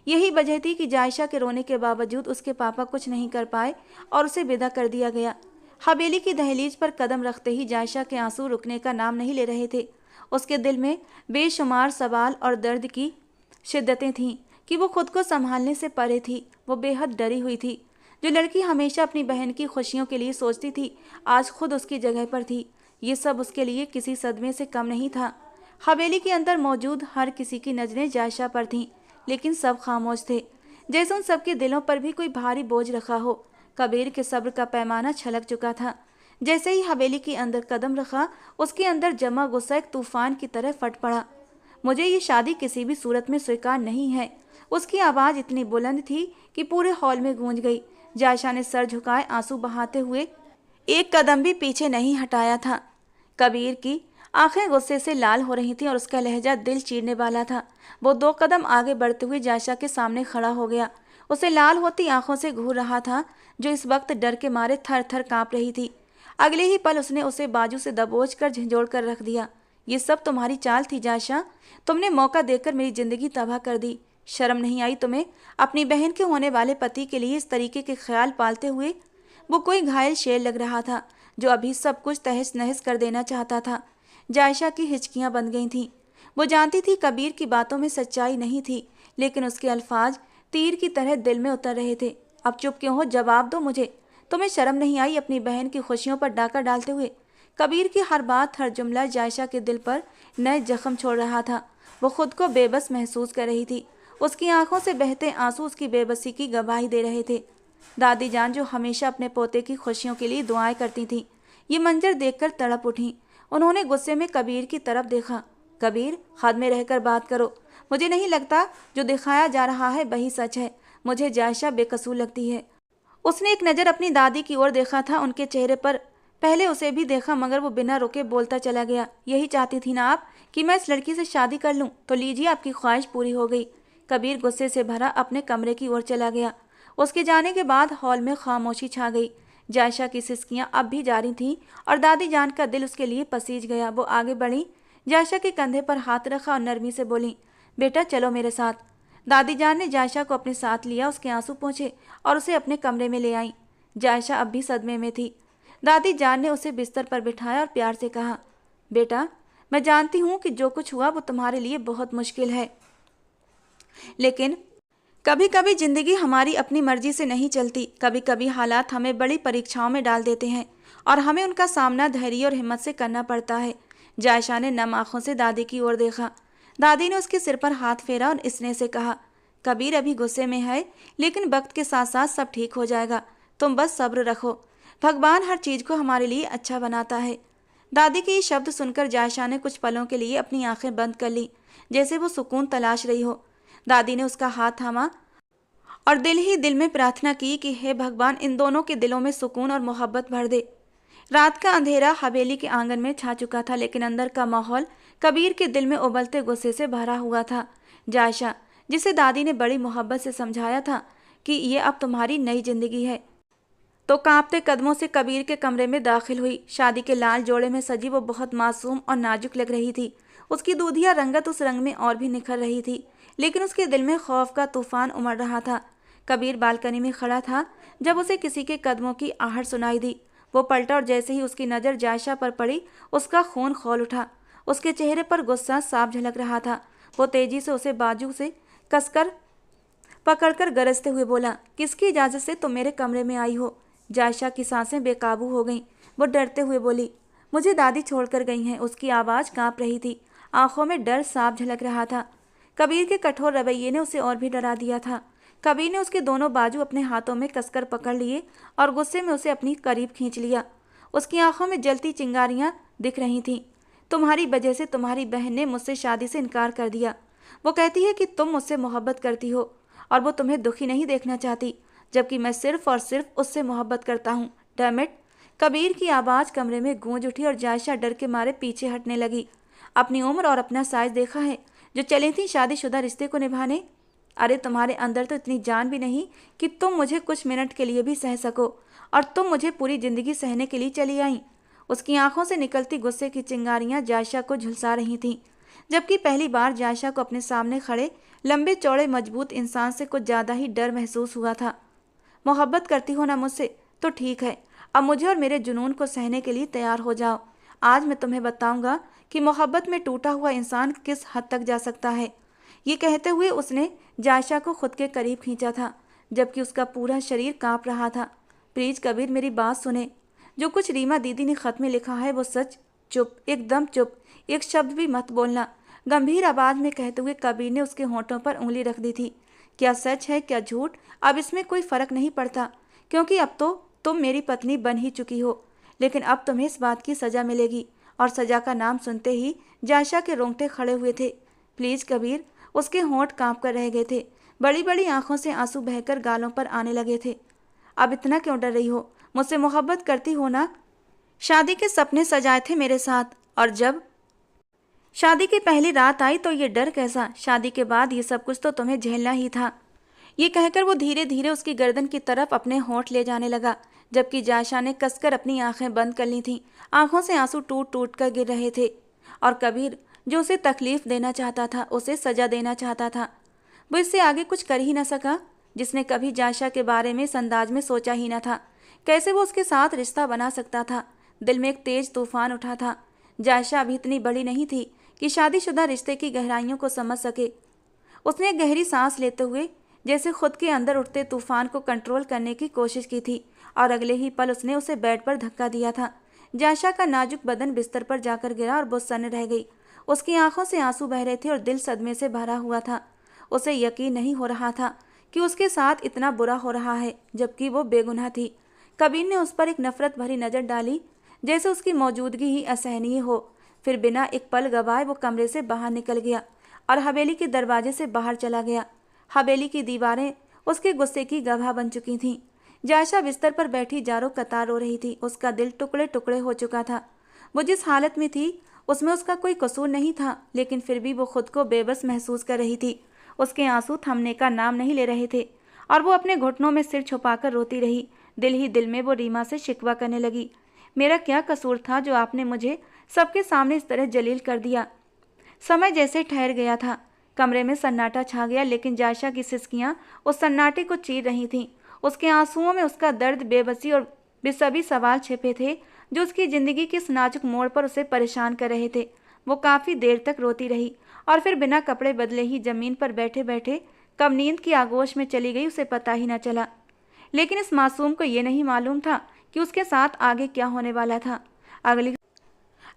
यही वजह थी कि जायशा के रोने के बावजूद उसके पापा कुछ नहीं कर पाए और उसे विदा कर दिया गया। हवेली की दहलीज पर कदम रखते ही जायशा के आंसू रुकने का नाम नहीं ले रहे थे। उसके दिल में बेशुमार सवाल और दर्द की शिद्दतें थीं कि वो खुद को संभालने से परे थी। वो बेहद डरी हुई थी। जो लड़की हमेशा अपनी बहन की खुशियों के लिए सोचती थी, आज खुद उसकी जगह पर थी। ये सब उसके लिए किसी सदमे से कम नहीं था। हवेली के अंदर मौजूद हर किसी की नज़रें जायशा पर थीं, लेकिन सब खामोश थे, जैसे उन सबके दिलों पर भी कोई भारी बोझ रखा हो। कबीर के सब्र का पैमाना छलक चुका था। जैसे ही हवेली के अंदर कदम रखा, उसके अंदर जमा गुस्सा एक तूफान की तरह फट पड़ा। मुझे ये शादी किसी भी सूरत में स्वीकार नहीं है। उसकी आवाज़ इतनी बुलंद थी कि पूरे हॉल में गूंज गई। जायशा ने सर झुकाए आंसू बहाते हुए एक कदम भी पीछे नहीं हटाया था। कबीर की आंखें गुस्से से लाल हो रही थीं और उसका लहजा दिल चीरने वाला था। वो 2 कदम आगे बढ़ते हुए जायशा के सामने खड़ा हो गया। उसे लाल होती आंखों से घूर रहा था, जो इस वक्त डर के मारे थर थर कांप रही थी। अगले ही पल उसने उसे बाजू से दबोच कर झंझोड़ कर रख दिया। ये सब तुम्हारी चाल थी जायशा। तुमने मौका देकर मेरी जिंदगी तबाह कर दी। शर्म नहीं आई तुम्हें अपनी बहन के होने वाले पति के लिए इस तरीके के ख्याल पालते हुए? वो कोई घायल शेर लग रहा था, जो अभी सब कुछ तहस नहस कर देना चाहता था। जायशा की हिचकियां बंध गई थीं। वो जानती थी कबीर की बातों में सच्चाई नहीं थी, लेकिन उसके अल्फाज तीर की तरह दिल में उतर रहे थे। अब चुप क्यों हो? जवाब दो मुझे। तुम्हें शर्म नहीं आई अपनी बहन की खुशियों पर डाका डालते हुए? कबीर की हर बात, हर जुमला जायशा के दिल पर नए जख्म छोड़ रहा था। वो खुद को बेबस महसूस कर रही थी। उसकी आंखों से बहते आंसू उसकी बेबसी की गवाही दे रहे थे। दादी जान, जो हमेशा अपने पोते की खुशियों के लिए दुआएं करती थीं, ये मंजर देखकर तड़प उठी। उन्होंने गुस्से में कबीर की तरफ देखा। कबीर, हद में रहकर बात करो। मुझे नहीं लगता जो दिखाया जा रहा है वही सच है। मुझे जायशा बेकसूर लगती है। उसने एक नज़र अपनी दादी की ओर देखा था, उनके चेहरे पर। पहले उसे भी देखा, मगर वो बिना रुके बोलता चला गया। यही चाहती थी ना आप कि मैं इस लड़की से शादी कर लूं? तो लीजिए, आपकी ख्वाहिश पूरी हो गई। कबीर गुस्से से भरा अपने कमरे की ओर चला गया। उसके जाने के बाद हॉल में खामोशी छा गई। जायशा की सिसकियां अब भी जारी थीं और दादी जान का दिल उसके लिए पसीज गया। वो आगे बढ़ी, जायशा के कंधे पर हाथ रखा और नरमी से बोली, बेटा चलो मेरे साथ। दादी जान ने जायशा को अपने साथ लिया, उसके आंसू पोंछे और उसे अपने कमरे में ले आई। जायशा अब भी सदमे में थी। दादी जान ने उसे बिस्तर पर बिठाया और प्यार से कहा, बेटा मैं जानती हूँ कि जो कुछ हुआ वो तुम्हारे लिए बहुत मुश्किल है, लेकिन कभी कभी जिंदगी हमारी अपनी मर्जी से नहीं चलती। कभी कभी हालात हमें बड़ी परीक्षाओं में डाल देते हैं और हमें उनका सामना धैर्य और हिम्मत से करना पड़ता है। जायशा ने नम आंखों से दादी की ओर देखा। दादी ने उसके सिर पर हाथ फेरा और स्नेह से कहा, कबीर अभी गुस्से में है, लेकिन वक्त के साथ साथ सब ठीक हो जाएगा। तुम बस सब्र रखो। भगवान हर चीज को हमारे लिए अच्छा बनाता है। दादी के ये शब्द सुनकर जायशा ने कुछ पलों के लिए अपनी आंखें बंद कर ली, जैसे वो सुकून तलाश रही हो। दादी ने उसका हाथ थामा और दिल ही दिल में प्रार्थना की कि हे भगवान, इन दोनों के दिलों में सुकून और मोहब्बत भर दे। रात का अंधेरा हवेली के आंगन में छा चुका था, लेकिन अंदर का माहौल कबीर के दिल में उबलते गुस्से से भरा हुआ था। जायशा, जिसे दादी ने बड़ी मोहब्बत से समझाया था कि ये अब तुम्हारी नई जिंदगी है, तो कांपते कदमों से कबीर के कमरे में दाखिल हुई। शादी के लाल जोड़े में सजी वो बहुत मासूम और नाजुक लग रही थी। उसकी दूधिया रंगत उस रंग में और भी निखर रही थी, लेकिन उसके दिल में खौफ का तूफान उमड़ रहा था। कबीर बालकनी में खड़ा था जब उसे किसी के कदमों की आहट सुनाई दी। वो पलटा और जैसे ही उसकी नज़र जायशा पर पड़ी, उसका खून खौल उठा। उसके चेहरे पर गुस्सा साफ झलक रहा था। वो तेजी से उसे बाजू से कसकर पकड़कर गरजते हुए बोला, किसकी इजाज़त से तुम मेरे कमरे में आई हो? जायशा की सांसें बेकाबू हो गईं। वो डरते हुए बोली, मुझे दादी छोड़कर गई हैं। उसकी आवाज़ कांप रही थी, आंखों में डर साफ झलक रहा था। कबीर के कठोर रवैये ने उसे और भी डरा दिया था। कबीर ने उसके दोनों बाजू अपने हाथों में कसकर पकड़ लिए और गुस्से में उसे अपनी करीब खींच लिया। उसकी आंखों में जलती चिंगारियां दिख रही थीं। तुम्हारी वजह से तुम्हारी बहन ने मुझसे शादी से इनकार कर दिया। वो कहती है कि तुम मुझसे मोहब्बत करती हो और वो तुम्हें दुखी नहीं देखना चाहती, जबकि मैं सिर्फ और सिर्फ उससे मोहब्बत करता हूँ। Damn it! कबीर की आवाज़ कमरे में गूंज उठी और जायशा डर के मारे पीछे हटने लगी। अपनी उम्र और अपना साइज देखा है, जो चली थी शादीशुदा रिश्ते को निभाने। अरे तुम्हारे अंदर तो इतनी जान भी नहीं कि तुम मुझे कुछ मिनट के लिए भी सह सको, और तुम मुझे पूरी जिंदगी सहने के लिए चली आई। उसकी आंखों से निकलती गुस्से की चिंगारियां जायशा को झुलसा रही थीं, जबकि पहली बार जायशा को अपने सामने खड़े लंबे चौड़े मजबूत इंसान से कुछ ज़्यादा ही डर महसूस हुआ था। मोहब्बत करती हो ना मुझसे? तो ठीक है, अब मुझे और मेरे जुनून को सहने के लिए तैयार हो जाओ। आज मैं तुम्हें बताऊंगा कि मोहब्बत में टूटा हुआ इंसान किस हद तक जा सकता है। ये कहते हुए उसने जायशा को खुद के करीब खींचा था, जबकि उसका पूरा शरीर कांप रहा था। प्लीज कबीर, मेरी बात सुने। जो कुछ रीमा दीदी ने खत में लिखा है वो सच। चुप, एकदम चुप, एक शब्द भी मत बोलना, गंभीर आवाज में कहते हुए कबीर ने उसके होंठों पर उंगली रख दी थी। क्या सच है क्या झूठ, अब इसमें कोई फर्क नहीं पड़ता, क्योंकि अब तो तुम मेरी पत्नी बन ही चुकी हो। लेकिन अब तुम्हें इस बात की सजा मिलेगी। और सजा का नाम सुनते ही जायशा के रोंगटे खड़े हुए थे। प्लीज कबीर, उसके होंठ कांप कर रह गए थे। बड़ी बड़ी आंखों से आंसू बहकर गालों पर आने लगे थे। अब इतना क्यों डर रही हो? मुझसे मोहब्बत करती हो ना? शादी के सपने सजाए थे मेरे साथ, और जब शादी की पहली रात आई तो ये डर कैसा? शादी के बाद ये सब कुछ तो तुम्हें झेलना ही था। ये कहकर वो धीरे धीरे उसकी गर्दन की तरफ अपने होंठ ले जाने लगा, जबकि जायशा ने कसकर अपनी आंखें बंद कर ली थीं। आंखों से आंसू टूट टूट कर गिर रहे थे। और कबीर, जो उसे तकलीफ देना चाहता था, उसे सजा देना चाहता था, वो इससे आगे कुछ कर ही न सका। जिसने कभी जायशा के बारे में इस अंदाज में सोचा ही न था। कैसे वो उसके साथ रिश्ता बना सकता था? दिल में एक तेज तूफान उठा था। जायशा अभी इतनी बड़ी नहीं थी कि शादीशुदा रिश्ते की गहराइयों को समझ सके। उसने एक गहरी सांस लेते हुए जैसे खुद के अंदर उठते तूफान को कंट्रोल करने की कोशिश की थी और अगले ही पल उसने उसे बेड पर धक्का दिया था। जायशा का नाजुक बदन बिस्तर पर जाकर गिरा और वो सन्न रह गई। उसकी आंखों से आंसू बह रहे थे और दिल सदमे से भरा हुआ था। उसे यकीन नहीं हो रहा था कि उसके साथ इतना बुरा हो रहा है, जबकि वो बेगुनाह थी। कबीर ने उस पर एक नफरत भरी नज़र डाली, जैसे उसकी मौजूदगी ही असहनीय हो। फिर बिना एक पल गवाए वो कमरे से बाहर निकल गया और हवेली के दरवाजे से बाहर चला गया। हवेली की दीवारें उसके गुस्से की गवाह बन चुकी थीं। जायशा बिस्तर पर बैठी जारो कतार रो रही थी। उसका दिल टुकड़े टुकड़े हो चुका था। वो जिस हालत में थी उसमें उसका कोई कसूर नहीं था, लेकिन फिर भी वो खुद को बेबस महसूस कर रही थी। उसके आंसू थमने का नाम नहीं ले रहे थे और वो अपने घुटनों में सिर छुपाकर रोती रही। दिल ही दिल में वो रीमा से शिकवा करने लगी। मेरा क्या कसूर था जो आपने मुझे सबके सामने इस तरह जलील कर दिया। समय जैसे ठहर गया था। कमरे में सन्नाटा छा गया, लेकिन जायशा की सिसकियां उस सन्नाटे को चीर रही थीं। उसके आंसुओं में उसका दर्द, बेबसी और बेसब्री सवाल छिपे थे जो उसकी जिंदगी के इस नाजुक मोड़ पर उसे परेशान कर रहे थे। वो काफ़ी देर तक रोती रही और फिर बिना कपड़े बदले ही जमीन पर बैठे बैठे कब नींद की आगोश में चली गई उसे पता ही न चला। लेकिन इस मासूम को ये नहीं मालूम था कि उसके साथ आगे क्या होने वाला था।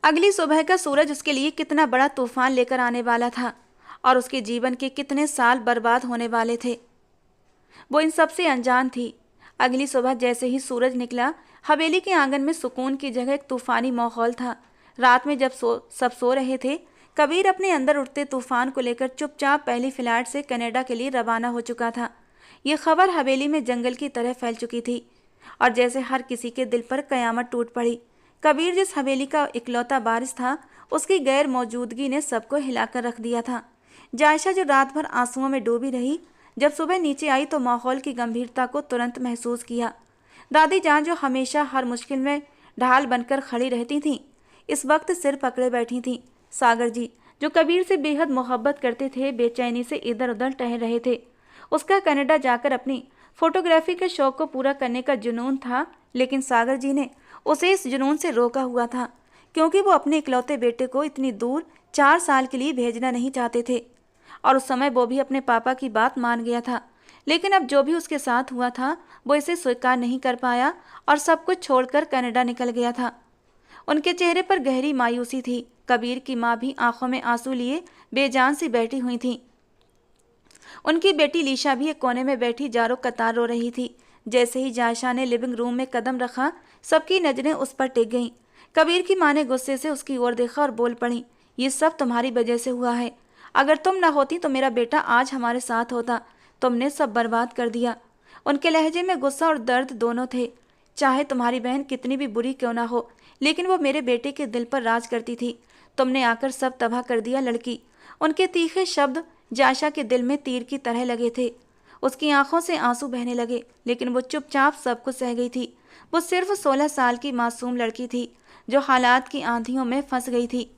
अगली सुबह का सूरज उसके लिए कितना बड़ा तूफान लेकर आने वाला था और उसके जीवन के कितने साल बर्बाद होने वाले थे, वो इन सब से अनजान थी। अगली सुबह जैसे ही सूरज निकला, हवेली के आंगन में सुकून की जगह एक तूफानी माहौल था। रात में जब सब सो रहे थे, कबीर अपने अंदर उठते तूफान को लेकर चुपचाप पहली फ्लाइट से कनाडा के लिए रवाना हो चुका था। ये खबर हवेली में जंगल की तरह फैल चुकी थी और जैसे हर किसी के दिल पर कयामत टूट पड़ी। कबीर जिस हवेली का इकलौता वारिस था, उसकी गैर मौजूदगी ने सबको हिलाकर रख दिया था। जायशा जो रात भर आंसुओं में डूबी रही, जब सुबह नीचे आई तो माहौल की गंभीरता को तुरंत महसूस किया। दादी जान जो हमेशा हर मुश्किल में ढाल बनकर खड़ी रहती थीं, इस वक्त सिर पकड़े बैठी थीं। सागर जी जो कबीर से बेहद मोहब्बत करते थे, बेचैनी से इधर उधर टहल रहे थे। उसका कनाडा जाकर अपनी फोटोग्राफी के शौक को पूरा करने का जुनून था, लेकिन सागर जी ने उसे इस जुनून से रोका हुआ था, क्योंकि वो अपने इकलौते बेटे को इतनी दूर 4 साल के लिए भेजना नहीं चाहते थे। और उस समय वो भी अपने पापा की बात मान गया था, लेकिन अब जो भी उसके साथ हुआ था वो इसे स्वीकार नहीं कर पाया और सब कुछ छोड़कर कनाडा निकल गया था। उनके चेहरे पर गहरी मायूसी थी। कबीर की माँ भी आंखों में आंसू लिए बेजान सी बैठी हुई थी। उनकी बेटी लीशा भी एक कोने में बैठी जारो कतार रो रही थी। जैसे ही जायशा ने लिविंग रूम में कदम रखा, सबकी नजरें उस पर टिक गईं। कबीर की माँ ने गुस्से से उसकी ओर देखा और बोल पड़ी, ये सब तुम्हारी वजह से हुआ है। अगर तुम ना होती तो मेरा बेटा आज हमारे साथ होता। तुमने सब बर्बाद कर दिया। उनके लहजे में गुस्सा और दर्द दोनों थे। चाहे तुम्हारी बहन कितनी भी बुरी क्यों ना हो, लेकिन वो मेरे बेटे के दिल पर राज करती थी। तुमने आकर सब तबाह कर दिया लड़की। उनके तीखे शब्द जायशा के दिल में तीर की तरह लगे थे। उसकी आंखों से आंसू बहने लगे, लेकिन वो चुपचाप सब कुछ सह गई थी। वो सिर्फ 16 साल की मासूम लड़की थी जो हालात की आंधियों में फंस गई थी,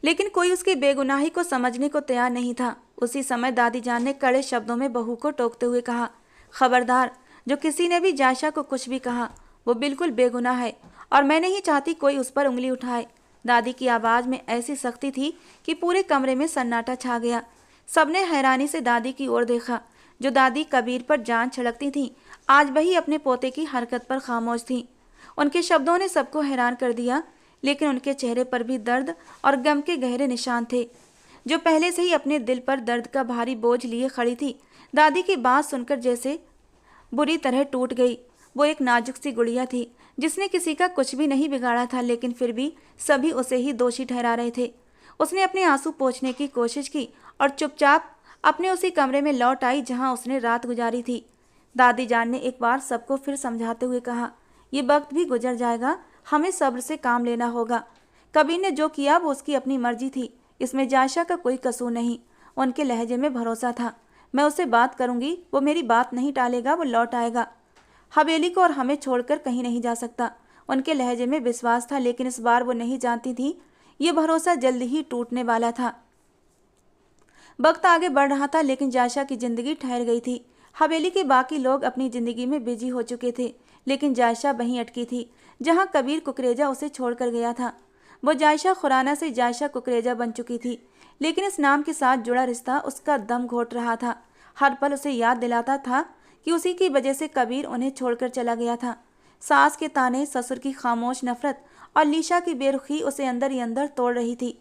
लेकिन कोई उसकी बेगुनाही को समझने को तैयार नहीं था। उसी समय दादी जान ने कड़े शब्दों में बहू को टोकते हुए कहा, खबरदार, जो किसी ने भी जायशा को कुछ भी कहा वो बिल्कुल बेगुनाह है और मैं नहीं चाहती कोई उस पर उंगली उठाए। दादी की आवाज़ में ऐसी सख्ती थी कि पूरे कमरे में सन्नाटा छा गया। सबने हैरानी से दादी की ओर देखा। जो दादी कबीर पर जान छिड़कती थीं, आज वही अपने पोते की हरकत पर खामोश थीं। उनके शब्दों ने सबको हैरान कर दिया, लेकिन उनके चेहरे पर भी दर्द और गम के गहरे निशान थे। जो पहले से ही अपने दिल पर दर्द का भारी बोझ लिए खड़ी थी, दादी की बात सुनकर जैसे बुरी तरह टूट गई। वो एक नाजुक सी गुड़िया थी जिसने किसी का कुछ भी नहीं बिगाड़ा था, लेकिन फिर भी सभी उसे ही दोषी ठहरा रहे थे। उसने अपने आंसू पोंछने की कोशिश की और चुपचाप अपने उसी कमरे में लौट आई जहां उसने रात गुजारी थी। दादी जान ने एक बार सबको फिर समझाते हुए कहा, ये वक्त भी गुजर जाएगा, हमें सब्र से काम लेना होगा। कबीर ने जो किया वो उसकी अपनी मर्जी थी, इसमें जायशा का कोई कसूर नहीं। उनके लहजे में भरोसा था। मैं उससे बात करूंगी, वो मेरी बात नहीं टालेगा, वो लौट आएगा हवेली को और हमें छोड़कर कहीं नहीं जा सकता। उनके लहजे में विश्वास था, लेकिन इस बार वो नहीं जानती थी ये भरोसा जल्द ही टूटने वाला था। वक्त आगे बढ़ रहा था, लेकिन जायशा की जिंदगी ठहर गई थी। हवेली के बाकी लोग अपनी जिंदगी में बिजी हो चुके थे, लेकिन जायशा वहीं अटकी थी जहां कबीर कुकरेजा उसे छोड़कर गया था। वो जायशा खुराना से जायशा कुकरेजा बन चुकी थी, लेकिन इस नाम के साथ जुड़ा रिश्ता उसका दम घोट रहा था। हर पल उसे याद दिलाता था कि उसी की वजह से कबीर उन्हें छोड़कर चला गया था। सास के ताने, ससुर की खामोश नफरत और लीशा की बेरुखी उसे अंदर ही अंदर तोड़ रही थी।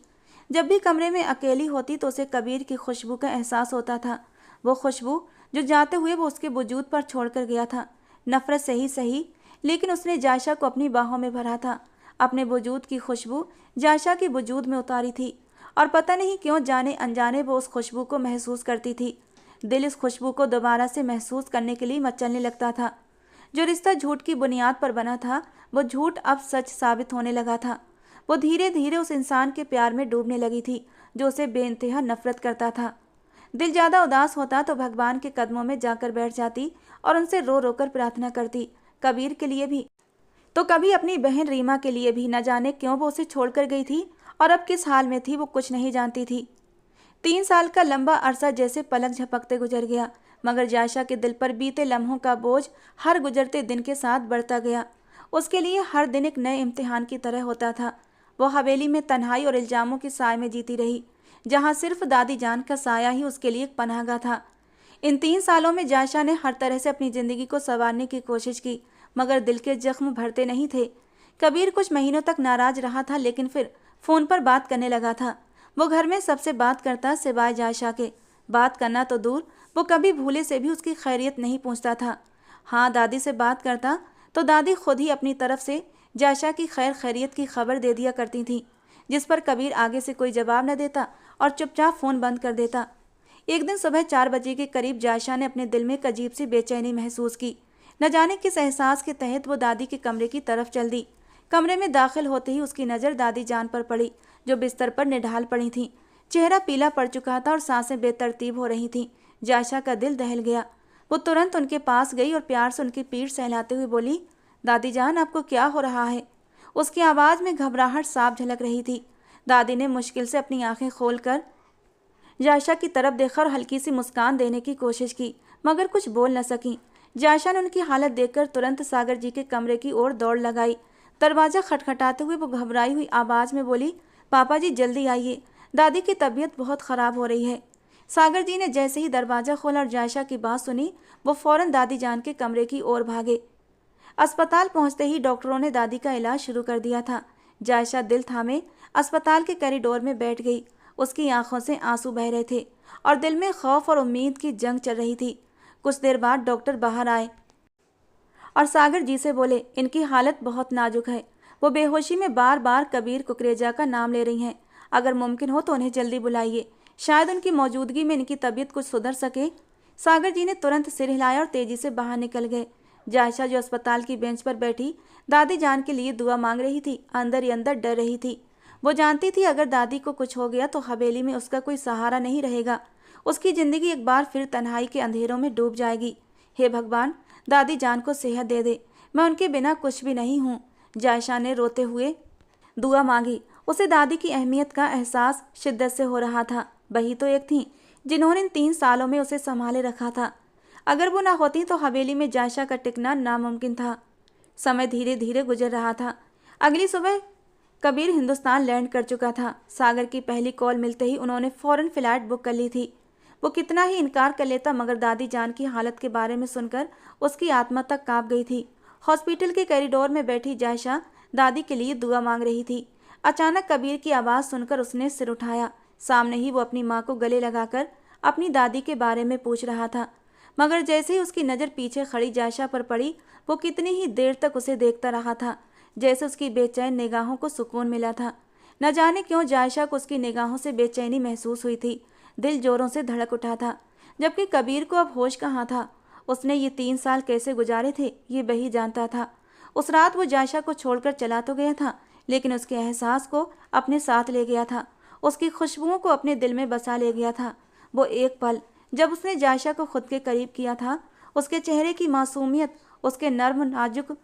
जब भी कमरे में अकेली होती तो उसे कबीर की खुशबू का एहसास होता था। वो खुशबू जो जाते हुए वो उसके वजूद पर छोड़कर गया था। नफरत सही सही, लेकिन उसने जायशा को अपनी बाहों में भरा था। अपने वजूद की खुशबू जायशा के वजूद में उतारी थी और पता नहीं क्यों जाने अनजाने वो उस खुशबू को महसूस करती थी। दिल इस खुशबू को दोबारा से महसूस करने के लिए मचलने लगता था। जो रिश्ता झूठ की बुनियाद पर बना था वो झूठ अब सच साबित होने लगा था। वो धीरे धीरे उस इंसान के प्यार में डूबने लगी थी जो उसे बेइंतहा नफरत करता था। दिल ज़्यादा उदास होता तो भगवान के कदमों में जाकर बैठ जाती और उनसे रो रो कर प्रार्थना करती, कबीर के लिए भी तो कभी अपनी बहन रीमा के लिए भी। न जाने क्यों वो उसे छोड़कर गई थी और अब किस हाल में थी वो कुछ नहीं जानती थी। 3 साल का लंबा अरसा जैसे पलक झपकते गुजर गया, मगर जायशा के दिल पर बीते लम्हों का बोझ हर गुजरते दिन के साथ बढ़ता गया। उसके लिए हर दिन एक नए इम्तिहान की तरह होता था। वो हवेली में तन्हाई और इल्जामों के साए में जीती रही, जहाँ सिर्फ दादी जान का साया ही उसके लिए एक पनाहगाह था। इन 3 सालों में जायशा ने हर तरह से अपनी ज़िंदगी को संवारने की कोशिश की, मगर दिल के जख्म भरते नहीं थे। कबीर कुछ महीनों तक नाराज रहा था, लेकिन फिर फ़ोन पर बात करने लगा था। वो घर में सबसे बात करता सिवाय जायशा के। बात करना तो दूर, वो कभी भूले से भी उसकी खैरियत नहीं पूछता था। हाँ, दादी से बात करता तो दादी खुद ही अपनी तरफ से जायशा की खैर खैरियत की खबर दे दिया करती थी, जिस पर कबीर आगे से कोई जवाब न देता और चुपचाप फ़ोन बंद कर देता। एक दिन सुबह 4 बजे के करीब जायशा ने अपने दिल में एक अजीब सी बेचैनी महसूस की। न जाने किस एहसास के तहत वो दादी के कमरे की तरफ चल दी। कमरे में दाखिल होते ही उसकी नज़र दादी जान पर पड़ी, जो बिस्तर पर निढाल पड़ी थीं। चेहरा पीला पड़ चुका था और सांसें बेतरतीब हो रही थीं। जायशा का दिल दहल गया। वो तुरंत उनके पास गई और प्यार से उनकी पीठ सहलाते हुए बोली, दादी जान, आपको क्या हो रहा है? उसकी आवाज़ में घबराहट साफ झलक रही थी। दादी ने मुश्किल से अपनी आंखें खोलकर जायशा की तरफ देखा और हल्की सी मुस्कान देने की कोशिश की, मगर कुछ बोल न सकी। जायशा ने उनकी हालत देखकर तुरंत सागर जी के कमरे की ओर दौड़ लगाई। दरवाज़ा खटखटाते हुए वो घबराई हुई आवाज़ में बोली, पापा जी जल्दी आइए, दादी की तबीयत बहुत ख़राब हो रही है। सागर जी ने जैसे ही दरवाज़ा खोला और जायशा की बात सुनी, वो फ़ौरन दादी जान के कमरे की ओर भागे। अस्पताल पहुंचते ही डॉक्टरों ने दादी का इलाज शुरू कर दिया था। जायशा दिल थामे अस्पताल के कॉरिडोर में बैठ गई। उसकी आंखों से आंसू बह रहे थे और दिल में खौफ और उम्मीद की जंग चल रही थी। कुछ देर बाद डॉक्टर बाहर आए और सागर जी से बोले, इनकी हालत बहुत नाजुक है। वो बेहोशी में बार बार कबीर कुकरेजा का नाम ले रही हैं। अगर मुमकिन हो तो उन्हें जल्दी बुलाइए, शायद उनकी मौजूदगी में इनकी तबीयत कुछ सुधर सके। सागर जी ने तुरंत सिर हिलाया और तेजी से बाहर निकल गए। जायशा जो अस्पताल की बेंच पर बैठी दादी जान के लिए दुआ मांग रही थी, अंदर ही अंदर डर रही थी। वो जानती थी अगर दादी को कुछ हो गया तो हवेली में उसका कोई सहारा नहीं रहेगा। उसकी ज़िंदगी एक बार फिर तन्हाई के अंधेरों में डूब जाएगी। हे भगवान, दादी जान को सेहत दे दे, मैं उनके बिना कुछ भी नहीं हूँ। जायशा ने रोते हुए दुआ मांगी। उसे दादी की अहमियत का एहसास शिद्दत से हो रहा था। वही तो एक थी जिन्होंने इन 3 सालों में उसे संभाले रखा था। अगर वो ना होती तो हवेली में जायशा का टिकना नामुमकिन था। समय धीरे धीरे गुजर रहा था। अगली सुबह कबीर हिंदुस्तान लैंड कर चुका था। सागर की पहली कॉल मिलते ही उन्होंने फ़ौरन फ़्लाइट बुक कर ली थी। वो कितना ही इनकार कर लेता, मगर दादी जान की हालत के बारे में सुनकर उसकी आत्मा तक काँप गई थी। हॉस्पिटल के कॉरिडोर में बैठी जायशा दादी के लिए दुआ मांग रही थी। अचानक कबीर की आवाज़ सुनकर उसने सिर उठाया। सामने ही वो अपनी माँ को गले लगाकर अपनी दादी के बारे में पूछ रहा था, मगर जैसे ही उसकी नज़र पीछे खड़ी जायशा पर पड़ी, वो कितनी ही देर तक उसे देखता रहा था, जैसे उसकी बेचैन निगाहों को सुकून मिला था। न जाने क्यों जायशा को उसकी निगाहों से बेचैनी महसूस हुई थी। दिल जोरों से धड़क उठा था, जबकि कबीर को अब होश कहाँ था। उसने ये 3 साल कैसे गुजारे थे ये वही जानता था। उस रात वो जायशा को छोड़कर चला तो गया था, लेकिन उसके एहसास को अपने साथ ले गया था। उसकी खुशबुओं को अपने दिल में बसा ले गया था। वो एक पल जब उसने जायशा को खुद के करीब किया था, उसके चेहरे की मासूमियत, उसके नर्म नाजुक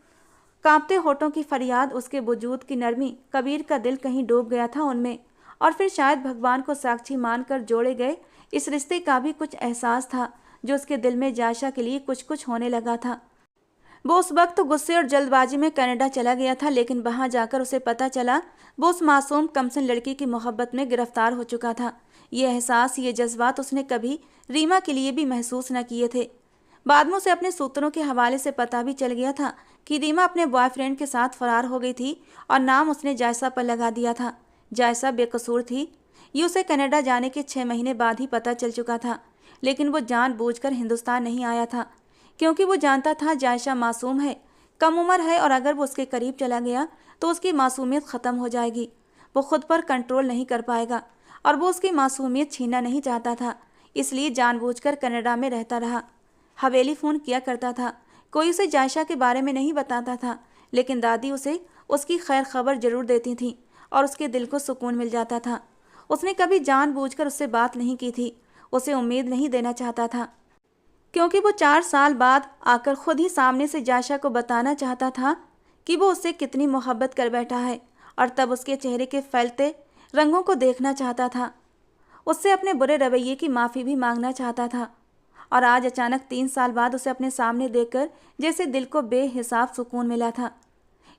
कांपते होठों की फरियाद, उसके वजूद की नरमी, कबीर का दिल कहीं डूब गया था उनमें। और फिर शायद भगवान को साक्षी मानकर जोड़े गए इस रिश्ते का भी कुछ एहसास था, जो उसके दिल में जायशा के लिए कुछ कुछ होने लगा था। वो उस वक्त गुस्से और जल्दबाजी में कनाडा चला गया था, लेकिन वहां जाकर उसे पता चला वो उस मासूम कमसिन लड़की की मोहब्बत में गिरफ्तार हो चुका था। ये एहसास, ये जज्बात उसने कभी रीमा के लिए भी महसूस न किए थे। बाद में उसे अपने सूत्रों के हवाले से पता भी चल गया था कि रीमा अपने बॉयफ्रेंड के साथ फरार हो गई थी और नाम उसने जायसा पर लगा दिया था। जायसा बेकसूर थी, ये उसे कनाडा जाने के 6 महीने बाद ही पता चल चुका था। लेकिन वो जानबूझकर हिंदुस्तान नहीं आया था, क्योंकि वो जानता था जायशा मासूम है, कम उम्र है, और अगर वो उसके करीब चला गया तो उसकी मासूमियत ख़त्म हो जाएगी। वो खुद पर कंट्रोल नहीं कर पाएगा और वो उसकी मासूमियत छीनना नहीं चाहता था, इसलिए जानबूझकर कनाडा में रहता रहा। हवेली फ़ोन किया करता था, कोई उसे जायशा के बारे में नहीं बताता था, लेकिन दादी उसे उसकी खैर खबर जरूर देती थी और उसके दिल को सुकून मिल जाता था। उसने कभी जानबूझकर उससे बात नहीं की थी, उसे उम्मीद नहीं देना चाहता था, क्योंकि वो 4 साल बाद आकर खुद ही सामने से जायशा को बताना चाहता था कि वो उससे कितनी मोहब्बत कर बैठा है, और तब उसके चेहरे के फैलते रंगों को देखना चाहता था। उससे अपने बुरे रवैये की माफ़ी भी मांगना चाहता था। और आज अचानक 3 साल बाद उसे अपने सामने देखकर जैसे दिल को बेहिसाब सुकून मिला था।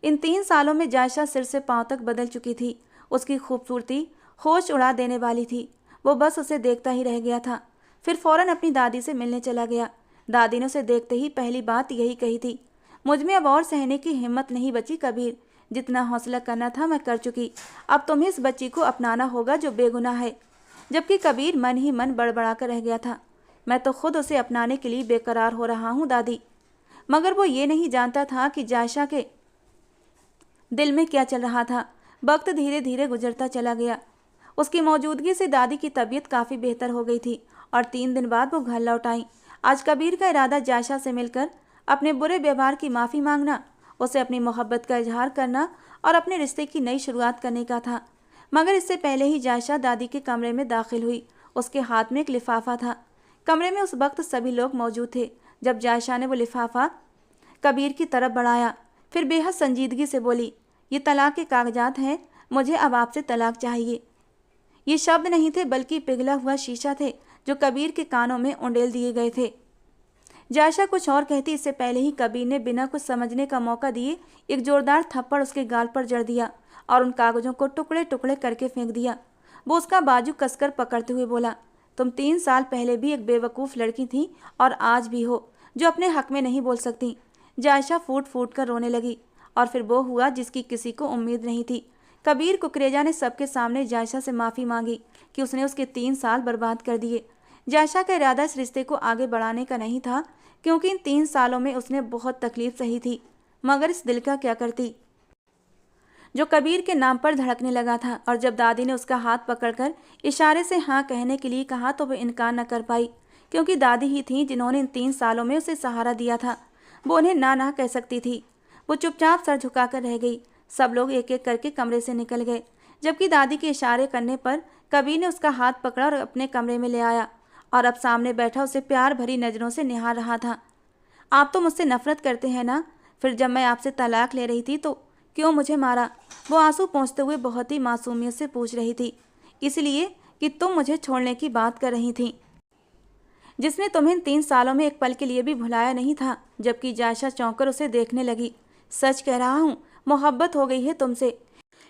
इन 3 सालों में जायशा सिर से पांव तक बदल चुकी थी। उसकी खूबसूरती होश उड़ा देने वाली थी। वो बस उसे देखता ही रह गया था। फिर फौरन अपनी दादी से मिलने चला गया। दादी ने उसे देखते ही पहली बात यही कही थी, मुझ में अब और सहने की हिम्मत नहीं बची कबीर, जितना हौसला करना था मैं कर चुकी। अब तुम्हें इस बच्ची को अपनाना होगा जो बेगुनाह है। जबकि कबीर मन ही मन बड़बड़ा कर रह गया था, मैं तो खुद उसे अपनाने के लिए बेकरार हो रहा हूँ दादी। मगर वो ये नहीं जानता था कि जायशा के दिल में क्या चल रहा था। वक्त धीरे धीरे गुजरता चला गया। उसकी मौजूदगी से दादी की तबीयत काफ़ी बेहतर हो गई थी और 3 दिन बाद वो घर लौट आई। आज कबीर का इरादा जायशा से मिलकर अपने बुरे व्यवहार की माफ़ी मांगना, उसे अपनी मोहब्बत का इजहार करना और अपने रिश्ते की नई शुरुआत करने का था। मगर इससे पहले ही जायशा दादी के कमरे में दाखिल हुई। उसके हाथ में एक लिफाफा था। कमरे में उस वक्त सभी लोग मौजूद थे। जब जायशा ने वो लिफाफा कबीर की तरफ बढ़ाया, फिर बेहद संजीदगी से बोली, ये तलाक के कागजात हैं, मुझे अब आपसे तलाक चाहिए। ये शब्द नहीं थे, बल्कि पिघला हुआ शीशा थे जो कबीर के कानों में उंडेल दिए गए थे। जायशा कुछ और कहती इससे पहले ही कबीर ने बिना कुछ समझने का मौका दिए एक जोरदार थप्पड़ उसके गाल पर जड़ दिया और उन कागजों को टुकड़े टुकड़े करके फेंक दिया। वो उसका बाजू कसकर पकड़ते हुए बोला, तुम 3 साल पहले भी एक बेवकूफ़ लड़की थी और आज भी हो, जो अपने हक में नहीं बोल सकती। जायशा फूट फूट कर रोने लगी और फिर वो हुआ जिसकी किसी को उम्मीद नहीं थी। कबीर कुकरेजा ने सबके सामने जायशा से माफ़ी मांगी कि उसने उसके 3 साल बर्बाद कर दिए। जायशा का इरादा इस रिश्ते को आगे बढ़ाने का नहीं था, क्योंकि इन 3 सालों में उसने बहुत तकलीफ सही थी। मगर इस दिल का क्या करती जो कबीर के नाम पर धड़कने लगा था। और जब दादी ने उसका हाथ पकड़कर इशारे से हाँ कहने के लिए कहा तो वह इनकार न कर पाई, क्योंकि दादी ही थी जिन्होंने इन 3 सालों में उसे सहारा दिया था। वो उन्हें ना कह सकती थी। वो चुपचाप सर झुकाकर रह गई। सब लोग एक एक करके कमरे से निकल गए, जबकि दादी के इशारे करने पर कबीर ने उसका हाथ पकड़ा और अपने कमरे में ले आया और अब सामने बैठा उसे प्यार भरी नज़रों से निहार रहा था। आप तो मुझसे नफरत करते हैं ना? फिर जब मैं आपसे तलाक ले रही थी तो क्यों मुझे मारा? वो आंसू पोंछते हुए बहुत ही मासूमियत से पूछ रही थी। इसलिए कि तुम मुझे छोड़ने की बात कर रही थी, जिसने तुम्हें 3 सालों में एक पल के लिए भी भुलाया नहीं था। जबकि जायशा चौंक कर उसे देखने लगी। सच कह रहा हूँ, मोहब्बत हो गई है तुमसे,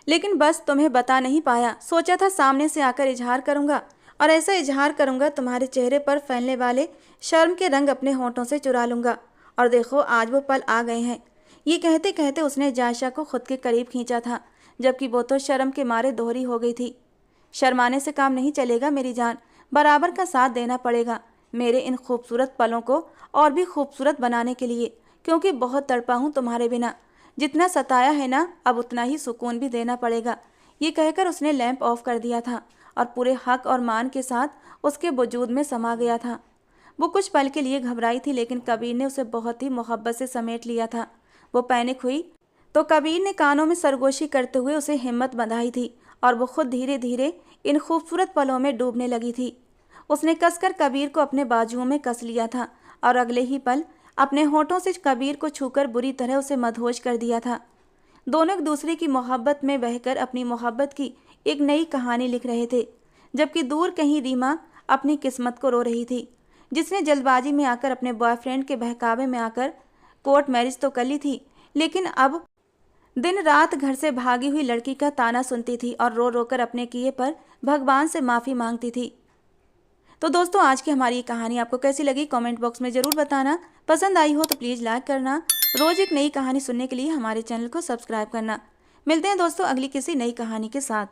लेकिन बस तुम्हें बता नहीं पाया। सोचा था सामने से आकर इजहार करूँगा और ऐसा इजहार करूँगा तुम्हारे चेहरे पर फैलने वाले शर्म के रंग अपने होंठों से चुरा लूँगा। और देखो आज वो पल आ गए हैं। ये कहते कहते उसने जायशा को खुद के करीब खींचा था, जबकि वो तो शर्म के मारे दोहरी हो गई थी। शर्माने से काम नहीं चलेगा मेरी जान, बराबर का साथ देना पड़ेगा मेरे इन खूबसूरत पलों को और भी खूबसूरत बनाने के लिए, क्योंकि बहुत तड़पा हूँ तुम्हारे बिना। जितना सताया है ना, अब उतना ही सुकून भी देना पड़ेगा। ये कहकर उसने लैंप ऑफ कर दिया था और पूरे हक और मान के साथ उसके वजूद में समा गया था। वो कुछ पल के लिए घबराई थी, लेकिन कबीर ने उसे बहुत ही मोहब्बत से समेट लिया था। वो पैनिक हुई तो कबीर ने कानों में सरगोशी करते हुए उसे हिम्मत बंधाई थी और वो खुद धीरे धीरे इन खूबसूरत पलों में डूबने लगी थी। उसने कसकर कबीर को अपने बाजुओं में कस लिया था और अगले ही पल अपने होठों से कबीर को छूकर बुरी तरह उसे मदहोश कर दिया था। दोनों एक दूसरे की मोहब्बत में बहकर अपनी मोहब्बत की एक नई कहानी लिख रहे थे, जबकि दूर कहीं रीमा अपनी किस्मत को रो रही थी, जिसने जल्दबाजी में आकर अपने बॉयफ्रेंड के बहकावे में आकर कोर्ट मैरिज तो कर ली थी, लेकिन अब दिन रात घर से भागी हुई लड़की का ताना सुनती थी और रो रो कर अपने किए पर भगवान से माफ़ी मांगती थी। तो दोस्तों, आज की हमारी ये कहानी आपको कैसी लगी कमेंट बॉक्स में ज़रूर बताना। पसंद आई हो तो प्लीज़ लाइक करना। रोज़ एक नई कहानी सुनने के लिए हमारे चैनल को सब्सक्राइब करना। मिलते हैं दोस्तों अगली किसी नई कहानी के साथ।